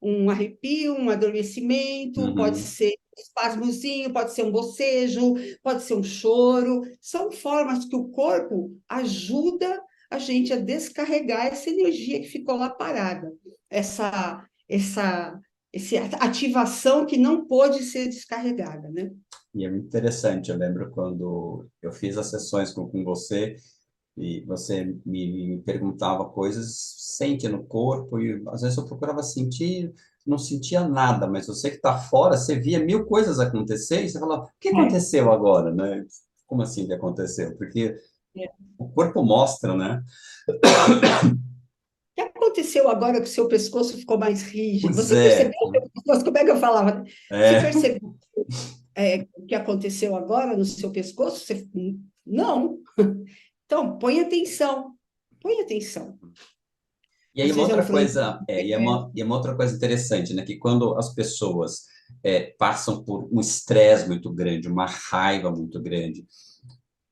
um arrepio, um adormecimento, pode Uhum. ser um espasmozinho, pode ser um bocejo, pode ser um choro. São formas que o corpo ajuda a gente a descarregar essa energia que ficou lá parada, essa ativação que não pôde ser descarregada, né? E é muito interessante, eu lembro quando eu fiz as sessões com você, e você me perguntava coisas, sente no corpo, e às vezes eu procurava sentir, não sentia nada, mas você que está fora, você via mil coisas acontecer, e você falava, o que aconteceu agora, né? Como assim que aconteceu? Porque É. o corpo mostra, né? O que aconteceu agora que o seu pescoço ficou mais rígido? Pois Você percebeu é, o seu pescoço? Como é que eu falava? Você é, percebeu o que aconteceu agora no seu pescoço? Não. Então, põe atenção. Põe atenção. E aí Às uma vezes é um outra frango. coisa, e uma outra coisa interessante, né, que quando as pessoas passam por um estresse muito grande, uma raiva muito grande,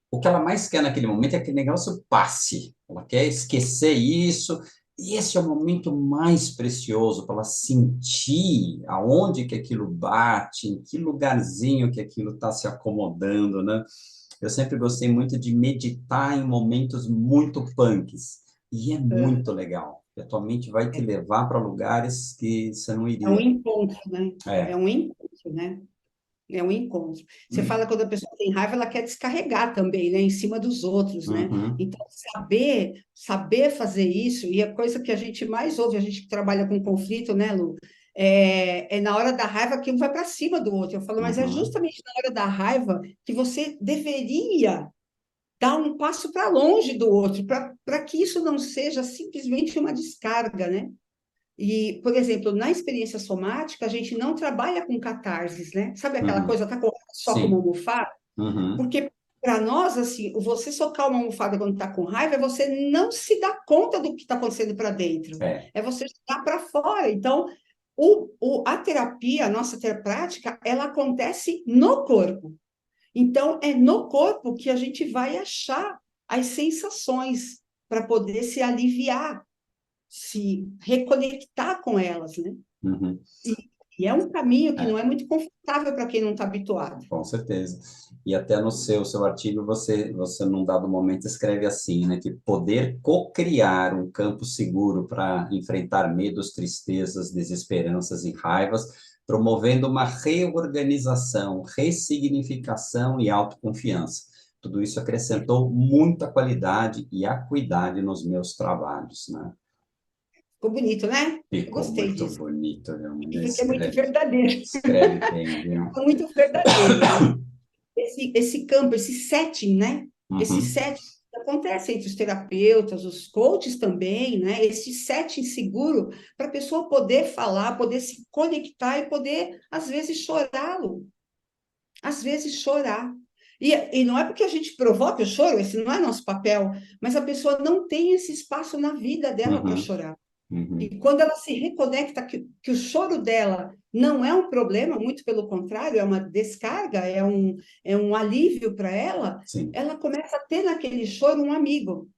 o que ela mais quer naquele momento é que o negócio passe. Ela quer esquecer isso, e esse é o momento mais precioso para ela sentir aonde que aquilo bate, em que lugarzinho que aquilo está se acomodando, né? Eu sempre gostei muito de meditar em momentos muito punks, e é É, muito legal. A tua mente vai te levar para lugares que você não é um iria. encontro, né? É É. um encontro, né? É um encontro. Você fala quando a pessoa tem raiva, ela quer descarregar também, né? Em cima dos outros, né? Uhum. Então, saber fazer isso, e a coisa que a gente mais ouve, a gente que trabalha com conflito, né, Lu? É na hora da raiva que um vai para cima do outro. Eu falo, mas é Uhum. justamente na hora da raiva que você deveria dar um passo para longe do outro, para que isso não seja simplesmente uma descarga, né? E, por exemplo, na experiência somática, a gente não trabalha com catarses, né? Sabe aquela Uhum. coisa, tá com só com uma Sim. almofada? Uhum. Porque para nós, assim, você socar uma almofada quando está com raiva é você não se dar conta do que está acontecendo para dentro, É. é você jogar para fora. Então, a terapia, a nossa prática, ela acontece no corpo. Então, é no corpo que a gente vai achar as sensações para poder se aliviar, se reconectar com elas, né? Uhum. E, e é um caminho que não É. é muito confortável para quem não está habituado. Com certeza. E até no seu artigo, você num dado momento escreve assim, né, que poder co-criar um campo seguro para enfrentar medos, tristezas, desesperanças e raivas, promovendo uma reorganização, ressignificação e autoconfiança. Tudo isso acrescentou muita qualidade e acuidade nos meus trabalhos, né? Ficou bonito, né? Eu Ficou gostei muito disso, bonito, viu? Mulher? porque é muito verdadeiro. Escreve bem, viu? É muito verdadeiro, né? esse campo, esse setting, né? Esse Uhum, setting que acontece entre os terapeutas, os coaches também, né? Esse setting seguro para a pessoa poder falar, poder se conectar e poder, às vezes, chorá-lo, às vezes chorar. E não é porque a gente provoca o choro, esse não é nosso papel, mas a pessoa não tem esse espaço na vida dela para uhum, chorar. uhum. E quando ela se reconecta que o choro dela não é um problema, muito pelo contrário, é uma descarga, é um alívio para ela, Sim, ela começa a ter naquele choro um amigo,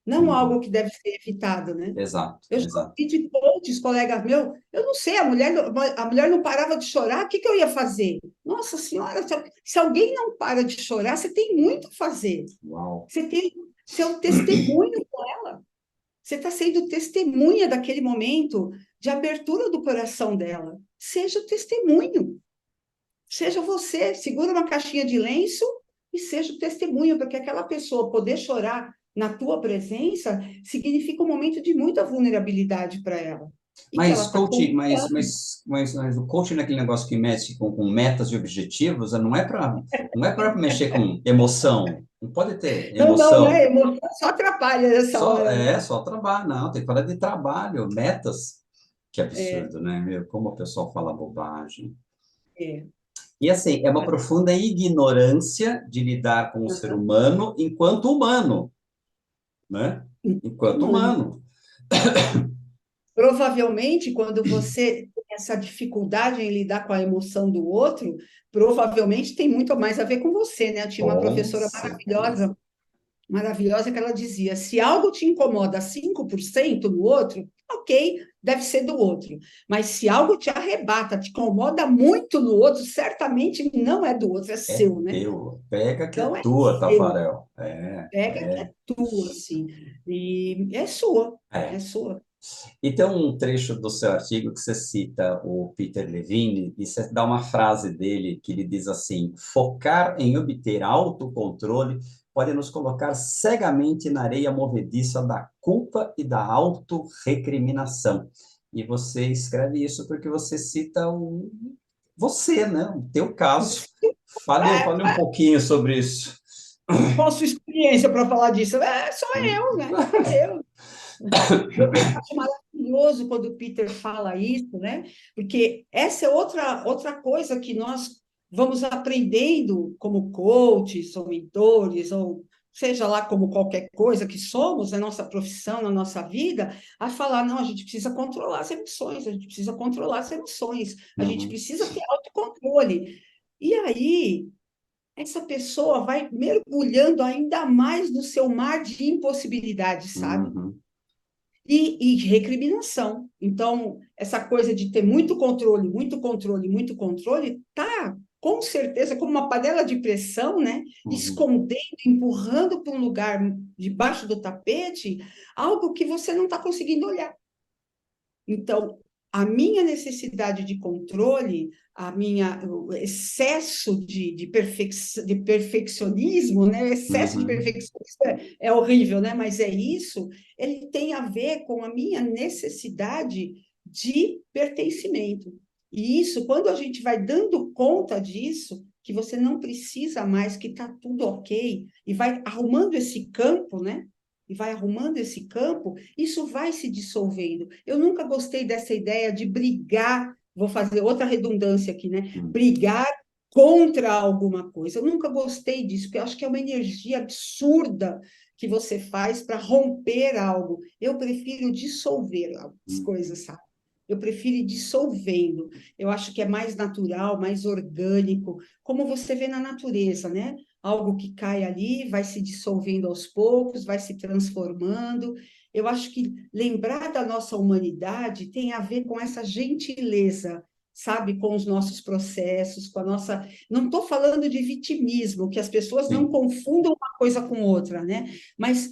não uhum. algo que deve ser evitado, né? Exato, Eu já exato. ouvi de coaches, colegas meus, eu não sei, a mulher não parava de chorar, o que eu ia fazer? Nossa Senhora, se alguém não para de chorar, você tem muito a fazer. Uau. Você tem, você é um testemunho com ela. Você está sendo testemunha daquele momento de abertura do coração dela. Seja o testemunho. Seja você, segura uma caixinha de lenço e seja o testemunho, porque aquela pessoa poder chorar na tua presença significa um momento de muita vulnerabilidade para ela. E que ela Mas está coaching, confiando. mas o coaching naquele negócio que mexe com metas e objetivos, não é para mexer com emoção. Não pode ter Não, não, emoção. né? Emoção só atrapalha nessa hora, né? Só trabalho, não, tem que falar de trabalho, metas. Que É, absurdo, né? Meu, como o pessoal fala bobagem. é. E assim, é uma Mas, profunda ignorância de lidar com o ser humano enquanto humano, né? Enquanto humano. humano. Provavelmente, quando você tem essa dificuldade em lidar com a emoção do outro, provavelmente tem muito mais a ver com você, né? Eu tinha uma Com professora certeza. maravilhosa, que ela dizia: se algo te incomoda 5% no outro, ok, deve ser do outro. Mas se algo te arrebata, te incomoda muito no outro, certamente não é do outro, é É seu, né? teu. Pega que é Então é tua, seu, Tafarel. É, pega que é é, tua, assim, e é sua, é é. sua. E tem um trecho do seu artigo que você cita o Peter Levine e você dá uma frase dele que ele diz assim: focar em obter autocontrole pode nos colocar cegamente na areia movediça da culpa e da autorrecriminação. E você escreve isso porque você cita você, né? O teu caso. Fale um É, pouquinho sobre isso. qual a sua experiência para falar disso? É, sou eu, né? Sou eu. Eu acho maravilhoso quando o Peter fala isso, né? Porque essa é outra coisa que nós vamos aprendendo como coaches, ou mentores, ou seja lá como qualquer coisa que somos, na nossa profissão, na nossa vida, a falar, não, a gente precisa controlar as emoções, a gente precisa controlar as emoções, a gente Uhum, precisa ter autocontrole. E aí, essa pessoa vai mergulhando ainda mais no seu mar de impossibilidades, sabe? uhum, E recriminação. Então, essa coisa de ter muito controle, muito controle, muito controle, tá com certeza como uma panela de pressão, né? uhum, Escondendo, empurrando para um lugar debaixo do tapete, algo que você não está conseguindo olhar. Então, a minha necessidade de controle, o excesso de perfeccionismo, né? O excesso de uhum, perfeccionismo é horrível, né? Mas é isso, ele tem a ver com a minha necessidade de pertencimento. E isso, quando a gente vai dando conta disso, que você não precisa mais, que está tudo ok, e vai arrumando esse campo, né? E vai arrumando esse campo, isso vai se dissolvendo. Eu nunca gostei dessa ideia de brigar, vou fazer outra redundância aqui, né? uhum, Brigar contra alguma coisa. Eu nunca gostei disso, porque eu acho que é uma energia absurda que você faz para romper algo. Eu prefiro dissolver as uhum. coisas, sabe? Eu prefiro ir dissolvendo. Eu acho que é mais natural, mais orgânico, como você vê na natureza, né? Algo que cai ali, vai se dissolvendo aos poucos, vai se transformando. Eu acho que lembrar da nossa humanidade tem a ver com essa gentileza, sabe, com os nossos processos, com a nossa. Não estou falando de vitimismo, que as pessoas não Sim. confundam uma coisa com outra, né? Mas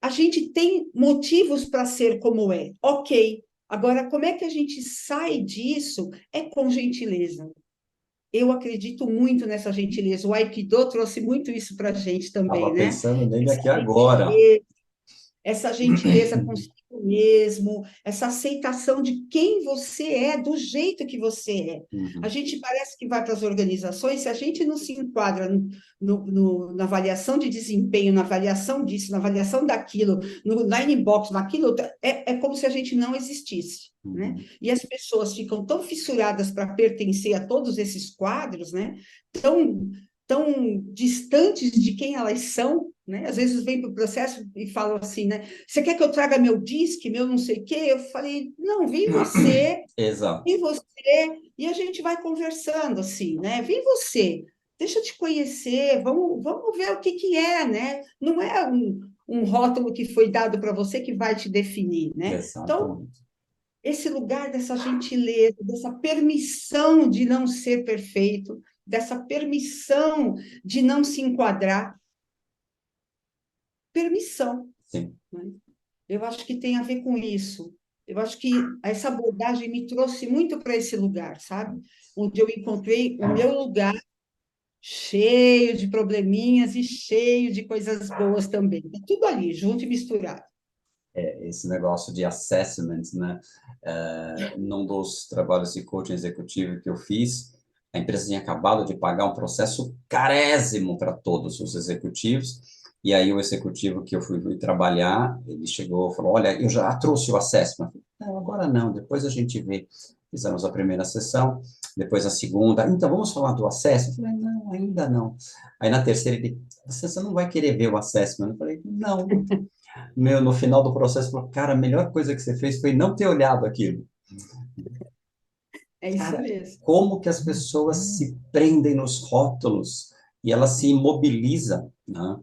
a gente tem motivos para ser como é, ok. Agora, como é que a gente sai disso? É com gentileza. Eu acredito muito nessa gentileza. O Aikido trouxe muito isso para a gente também, Estava né? pensando nele Essa aqui agora. gentileza, essa gentileza consigo mesmo, essa aceitação de quem você é, do jeito que você é. A uhum, gente parece que vai para as organizações, se a gente não se enquadra na avaliação de desempenho, na avaliação disso, na avaliação daquilo, no line box, naquilo, é como se a gente não existisse, né? uhum. E as pessoas ficam tão fissuradas para pertencer a todos esses quadros, né? Tão distantes de quem elas são, né? Às vezes vem para o processo e falam assim, né? Você quer que eu traga meu disque, meu não sei o quê? Eu falei, não, Exato. vem você, e a gente vai conversando assim, né? Vem você, deixa eu te conhecer, vamos ver o que que é, né? Não é um rótulo que foi dado para você que vai te definir, né? Então, Exatamente. esse lugar dessa gentileza, dessa permissão de não ser perfeito, dessa permissão de não se enquadrar, permissão, Sim. né? Eu acho que tem a ver com isso. Eu acho que essa abordagem me trouxe muito para esse lugar, sabe? Onde eu encontrei o meu lugar cheio de probleminhas e cheio de coisas boas também. Tá tudo ali, junto e misturado. Esse negócio de assessment, né? Num dos trabalhos de coaching executivo que eu fiz, a empresa tinha acabado de pagar um processo carésimo para todos os executivos, e aí o executivo que eu fui trabalhar, ele chegou e falou, olha, eu já trouxe o assessment. Eu falei, não, agora não, depois a gente vê. Fizemos a primeira sessão, depois a segunda, então vamos falar do assessment? Eu falei, não, ainda não. Aí na terceira ele, você não vai querer ver o assessment? Eu falei, não. Meu, no final do processo, falou, cara, a melhor coisa que você fez foi não ter olhado aquilo. É isso Cara, mesmo. como que as pessoas se prendem nos rótulos e elas se imobilizam, né?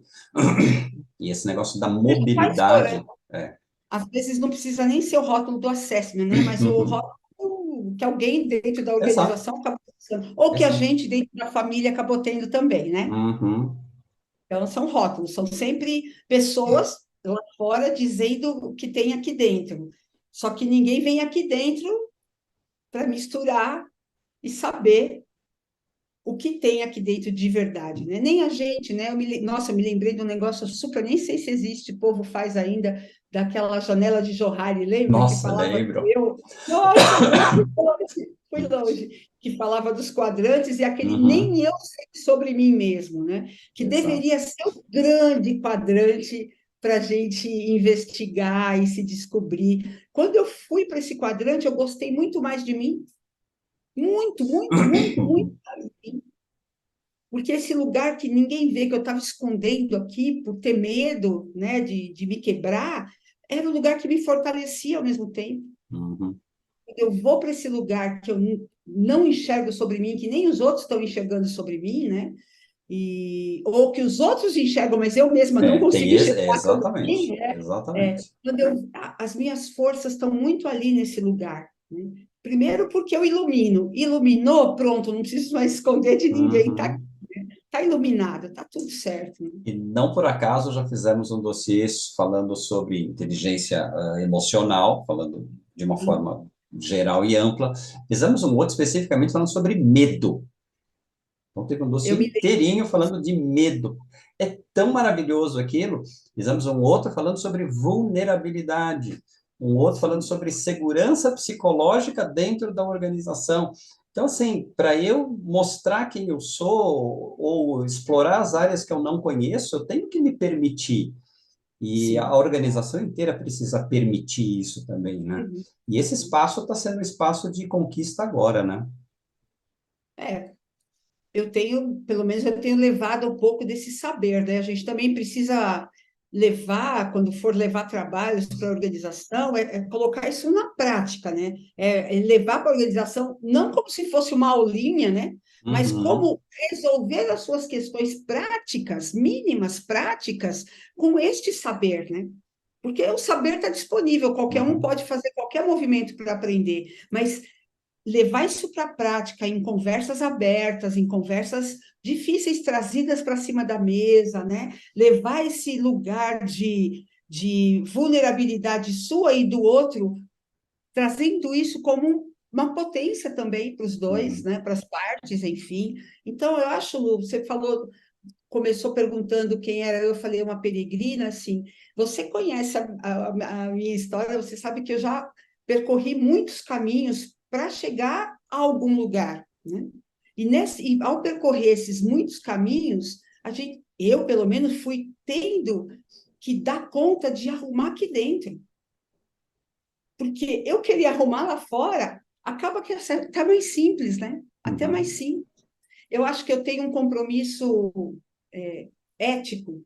E esse negócio da Seja quais forem. mobilidade, Às vezes não precisa nem ser o rótulo do assessment, né? Mas o uhum, rótulo que alguém dentro da exato, organização acabou usando, ou que a exato, gente dentro da família acabou tendo também, né? uhum, Então, são rótulos, são sempre pessoas lá fora dizendo o que tem aqui dentro. Só que ninguém vem aqui dentro para misturar e saber o que tem aqui dentro de verdade, né? Nem a gente, né? Nossa, eu me lembrei de um negócio super, nem sei se existe, o povo faz ainda, daquela janela de Johari, lembra? Que nossa, falava do lembro, eu. Nossa, eu fui longe. Que falava dos quadrantes e aquele uhum, nem eu sei sobre mim mesmo, né? Que exato, deveria ser o grande quadrante para a gente investigar e se descobrir. Quando eu fui para esse quadrante, eu gostei muito mais de mim, muito, muito, muito, muito uhum, porque esse lugar que ninguém vê, que eu estava escondendo aqui por ter medo, né, de me quebrar, era um lugar que me fortalecia ao mesmo tempo. uhum, Eu vou para esse lugar que eu não enxergo sobre mim, que nem os outros estão enxergando sobre mim, né? Ou que os outros enxergam, mas eu mesma não consigo enxergar sobre mim, exatamente, né? exatamente, Quando as minhas forças estão muito ali nesse lugar, né? Primeiro porque eu ilumino. Iluminou, pronto, não preciso mais esconder de ninguém, está uhum. tá iluminado, tá tudo certo, né? E não por acaso já fizemos um dossiê falando sobre inteligência emocional, falando de uma Sim. forma geral e ampla. Fizemos um outro especificamente falando sobre medo. Então teve um Eu dossiê me lembro. inteirinho falando de medo. É tão maravilhoso aquilo. Fizemos um outro falando sobre vulnerabilidade, um outro falando Sim. sobre segurança psicológica dentro da organização. Então, assim, para eu mostrar quem eu sou ou explorar as áreas que eu não conheço, eu tenho que me permitir. E a Sim. organização inteira precisa permitir isso também, né? Uhum. E esse espaço está sendo um espaço de conquista agora, né? É, eu tenho, pelo menos eu tenho levado um pouco desse saber, né? A gente também precisa levar, quando for levar trabalhos para a organização, é colocar isso na prática, né? É levar para a organização, não como se fosse uma aulinha, né? Mas Uhum, como resolver as suas questões práticas, mínimas práticas, com este saber, né? Porque o saber está disponível, qualquer um uhum, pode fazer qualquer movimento para aprender, mas levar isso para a prática em conversas abertas, em conversas difíceis trazidas para cima da mesa, né? Levar esse lugar de vulnerabilidade sua e do outro, trazendo isso como uma potência também para os dois, uhum. né? Para as partes, enfim. Então, eu acho, Lu, você falou começou perguntando quem era eu falei uma peregrina, assim, você conhece a minha história, você sabe que eu já percorri muitos caminhos para chegar a algum lugar, né? E ao percorrer esses muitos caminhos, eu, pelo menos, fui tendo que dar conta de arrumar aqui dentro. Porque eu queria arrumar lá fora, acaba que é até mais simples, né? Até mais simples. Eu acho que eu tenho um compromisso ético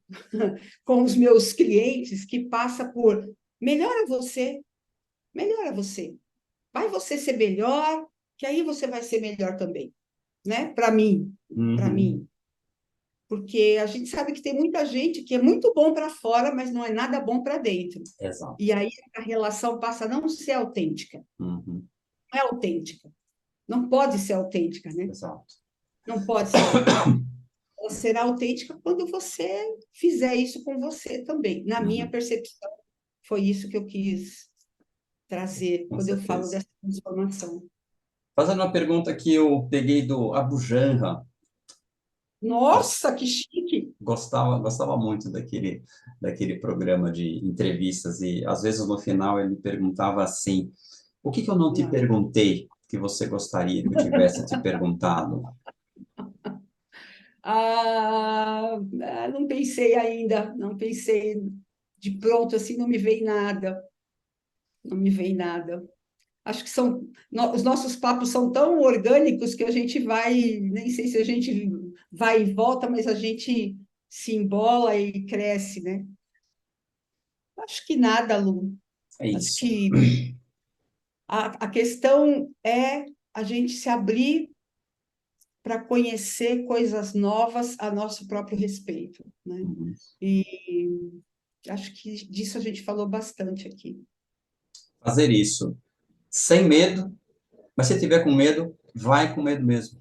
com os meus clientes que passa por melhora você, melhora você. Vai você ser melhor, que aí você vai ser melhor também, né? Para mim. Porque a gente sabe que tem muita gente que é muito bom para fora, mas não é nada bom para dentro. Exato. E aí a relação passa a não ser autêntica. Não é autêntica. Não pode ser autêntica, né? Exato. Não pode ser autêntica. Ela será autêntica quando você fizer isso com você também. Na minha percepção, foi isso que eu quis trazer Com quando eu certeza. falo dessa transformação. Fazendo uma pergunta que eu peguei do Abu Janra. Nossa, que chique! Gostava muito daquele programa de entrevistas e às vezes no final ele perguntava assim: o que eu não te perguntei que você gostaria que eu tivesse te perguntado? Não pensei ainda, não pensei de pronto assim, não me veio nada, não me veio nada. Acho que os nossos papos são tão orgânicos que a gente vai, nem sei se a gente vai e volta, mas a gente se embola e cresce, né? Acho que nada, Lu. É Acho isso. que a questão é a gente se abrir para conhecer coisas novas a nosso próprio respeito, né? E acho que disso a gente falou bastante aqui. Fazer isso sem medo, mas se tiver com medo, vai com medo mesmo.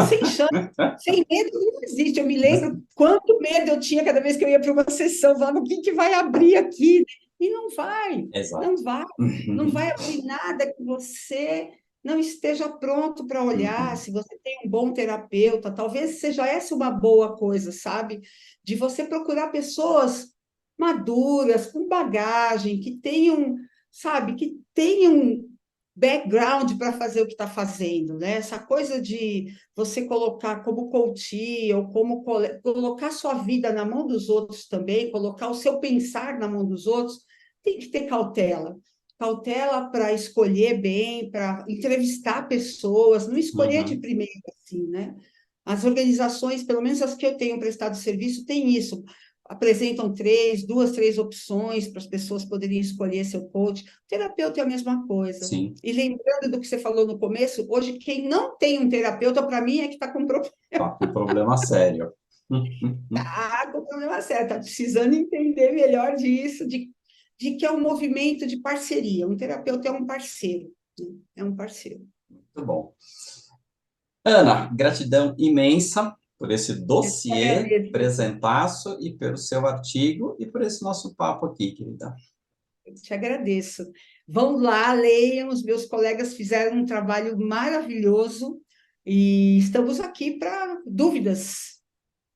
Sem chance, sem medo não existe. Eu me lembro quanto medo eu tinha cada vez que eu ia para uma sessão, falando o que vai abrir aqui. E não vai, Exato. não vai, não vai abrir nada que você não esteja pronto para olhar. Se você tem um bom terapeuta, talvez seja essa uma boa coisa, sabe? De você procurar pessoas maduras, com bagagem, que tenham, sabe, que tenham background para fazer o que está fazendo, né? Essa coisa de você colocar como coach ou como colocar sua vida na mão dos outros também, colocar o seu pensar na mão dos outros, tem que ter cautela. Cautela para escolher bem, para entrevistar pessoas, não escolher de primeira, assim, né? As organizações, pelo menos as que eu tenho prestado serviço, têm isso. Apresentam duas, três opções para as pessoas poderem escolher seu coach. O terapeuta é a mesma coisa. Sim. E lembrando do que você falou no começo, hoje quem não tem um terapeuta, para mim, é que está com problema. Tá com problema sério. Está com problema sério, está precisando entender melhor disso, de que é um movimento de parceria. Um terapeuta é um parceiro, né? É um parceiro. Muito bom. Ana, gratidão imensa por esse dossiê, presentaço e pelo seu artigo e por esse nosso papo aqui, querida. Eu te agradeço. Vão lá, leiam, os meus colegas fizeram um trabalho maravilhoso e estamos aqui para dúvidas.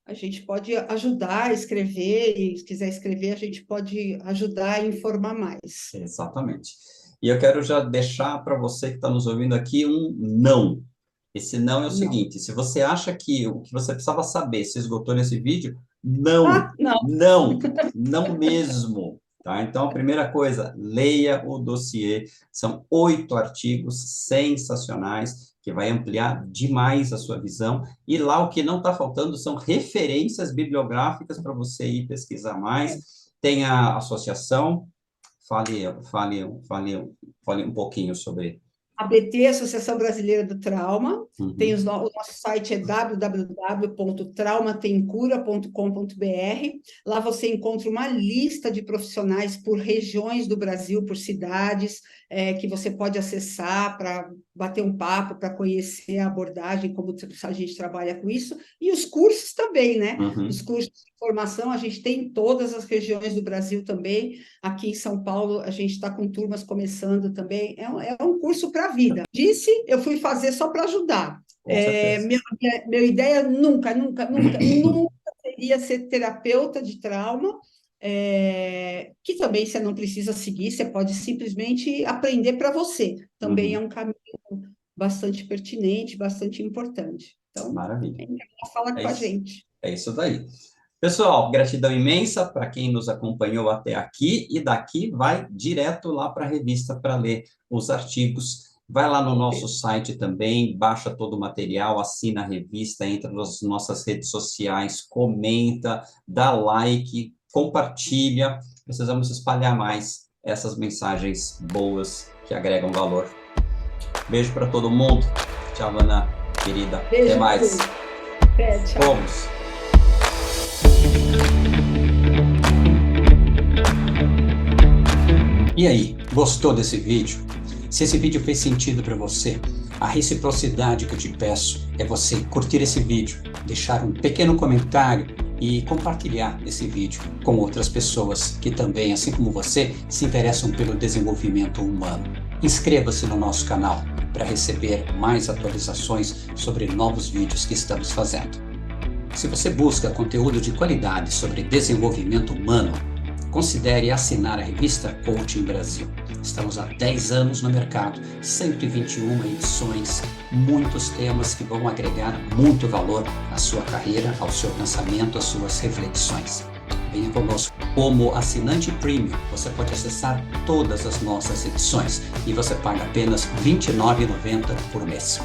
A gente pode ajudar a escrever, e se quiser escrever, a gente pode ajudar a informar mais. Exatamente. E eu quero já deixar para você que está nos ouvindo aqui um não. Esse não é o seguinte: se você acha que o que você precisava saber se esgotou nesse vídeo, não, Não. não, não mesmo. Tá? Então, a primeira coisa, leia o dossiê. São 8 artigos sensacionais que vai ampliar demais a sua visão. E lá o que não está faltando são referências bibliográficas para você ir pesquisar mais. Tem a associação. Fale um pouquinho sobre. ABT, Associação Brasileira do Trauma, tem o nosso site é www.traumatemcura.com.br. Lá você encontra uma lista de profissionais por regiões do Brasil, por cidades, que você pode acessar para bater um papo, para conhecer a abordagem, como a gente trabalha com isso, e os cursos também, né? Os cursos de formação, a gente tem em todas as regiões do Brasil também. Aqui em São Paulo, a gente está com turmas começando também. É um curso para a vida. Disse, eu fui fazer só para ajudar. Com certeza. Minha ideia nunca, nunca, nunca, nunca seria ser terapeuta de trauma, que também você não precisa seguir, você pode simplesmente aprender para você. Também é Uhum. um caminho bastante pertinente, bastante importante. Então, Maravilha. fala É com a isso. gente. É isso daí. Pessoal, gratidão imensa para quem nos acompanhou até aqui e daqui vai direto lá para a revista para ler os artigos. Vai lá no nosso site também, baixa todo o material, assina a revista, entra nas nossas redes sociais, comenta, dá like, compartilha. Precisamos espalhar mais essas mensagens boas que agregam valor. Beijo para todo mundo. Tchau, Ana, querida. Até Beijo, mais. Lu. Até, tchau. Vamos. E aí, gostou desse vídeo? Se esse vídeo fez sentido para você, a reciprocidade que eu te peço é você curtir esse vídeo, deixar um pequeno comentário e compartilhar esse vídeo com outras pessoas que também, assim como você, se interessam pelo desenvolvimento humano. Inscreva-se no nosso canal para receber mais atualizações sobre novos vídeos que estamos fazendo. Se você busca conteúdo de qualidade sobre desenvolvimento humano, considere assinar a revista Coaching Brasil. Estamos há 10 anos no mercado, 121 edições, muitos temas que vão agregar muito valor à sua carreira, ao seu pensamento, às suas reflexões. Venha conosco. Como assinante premium, você pode acessar todas as nossas edições e você paga apenas R$ 29,90 por mês.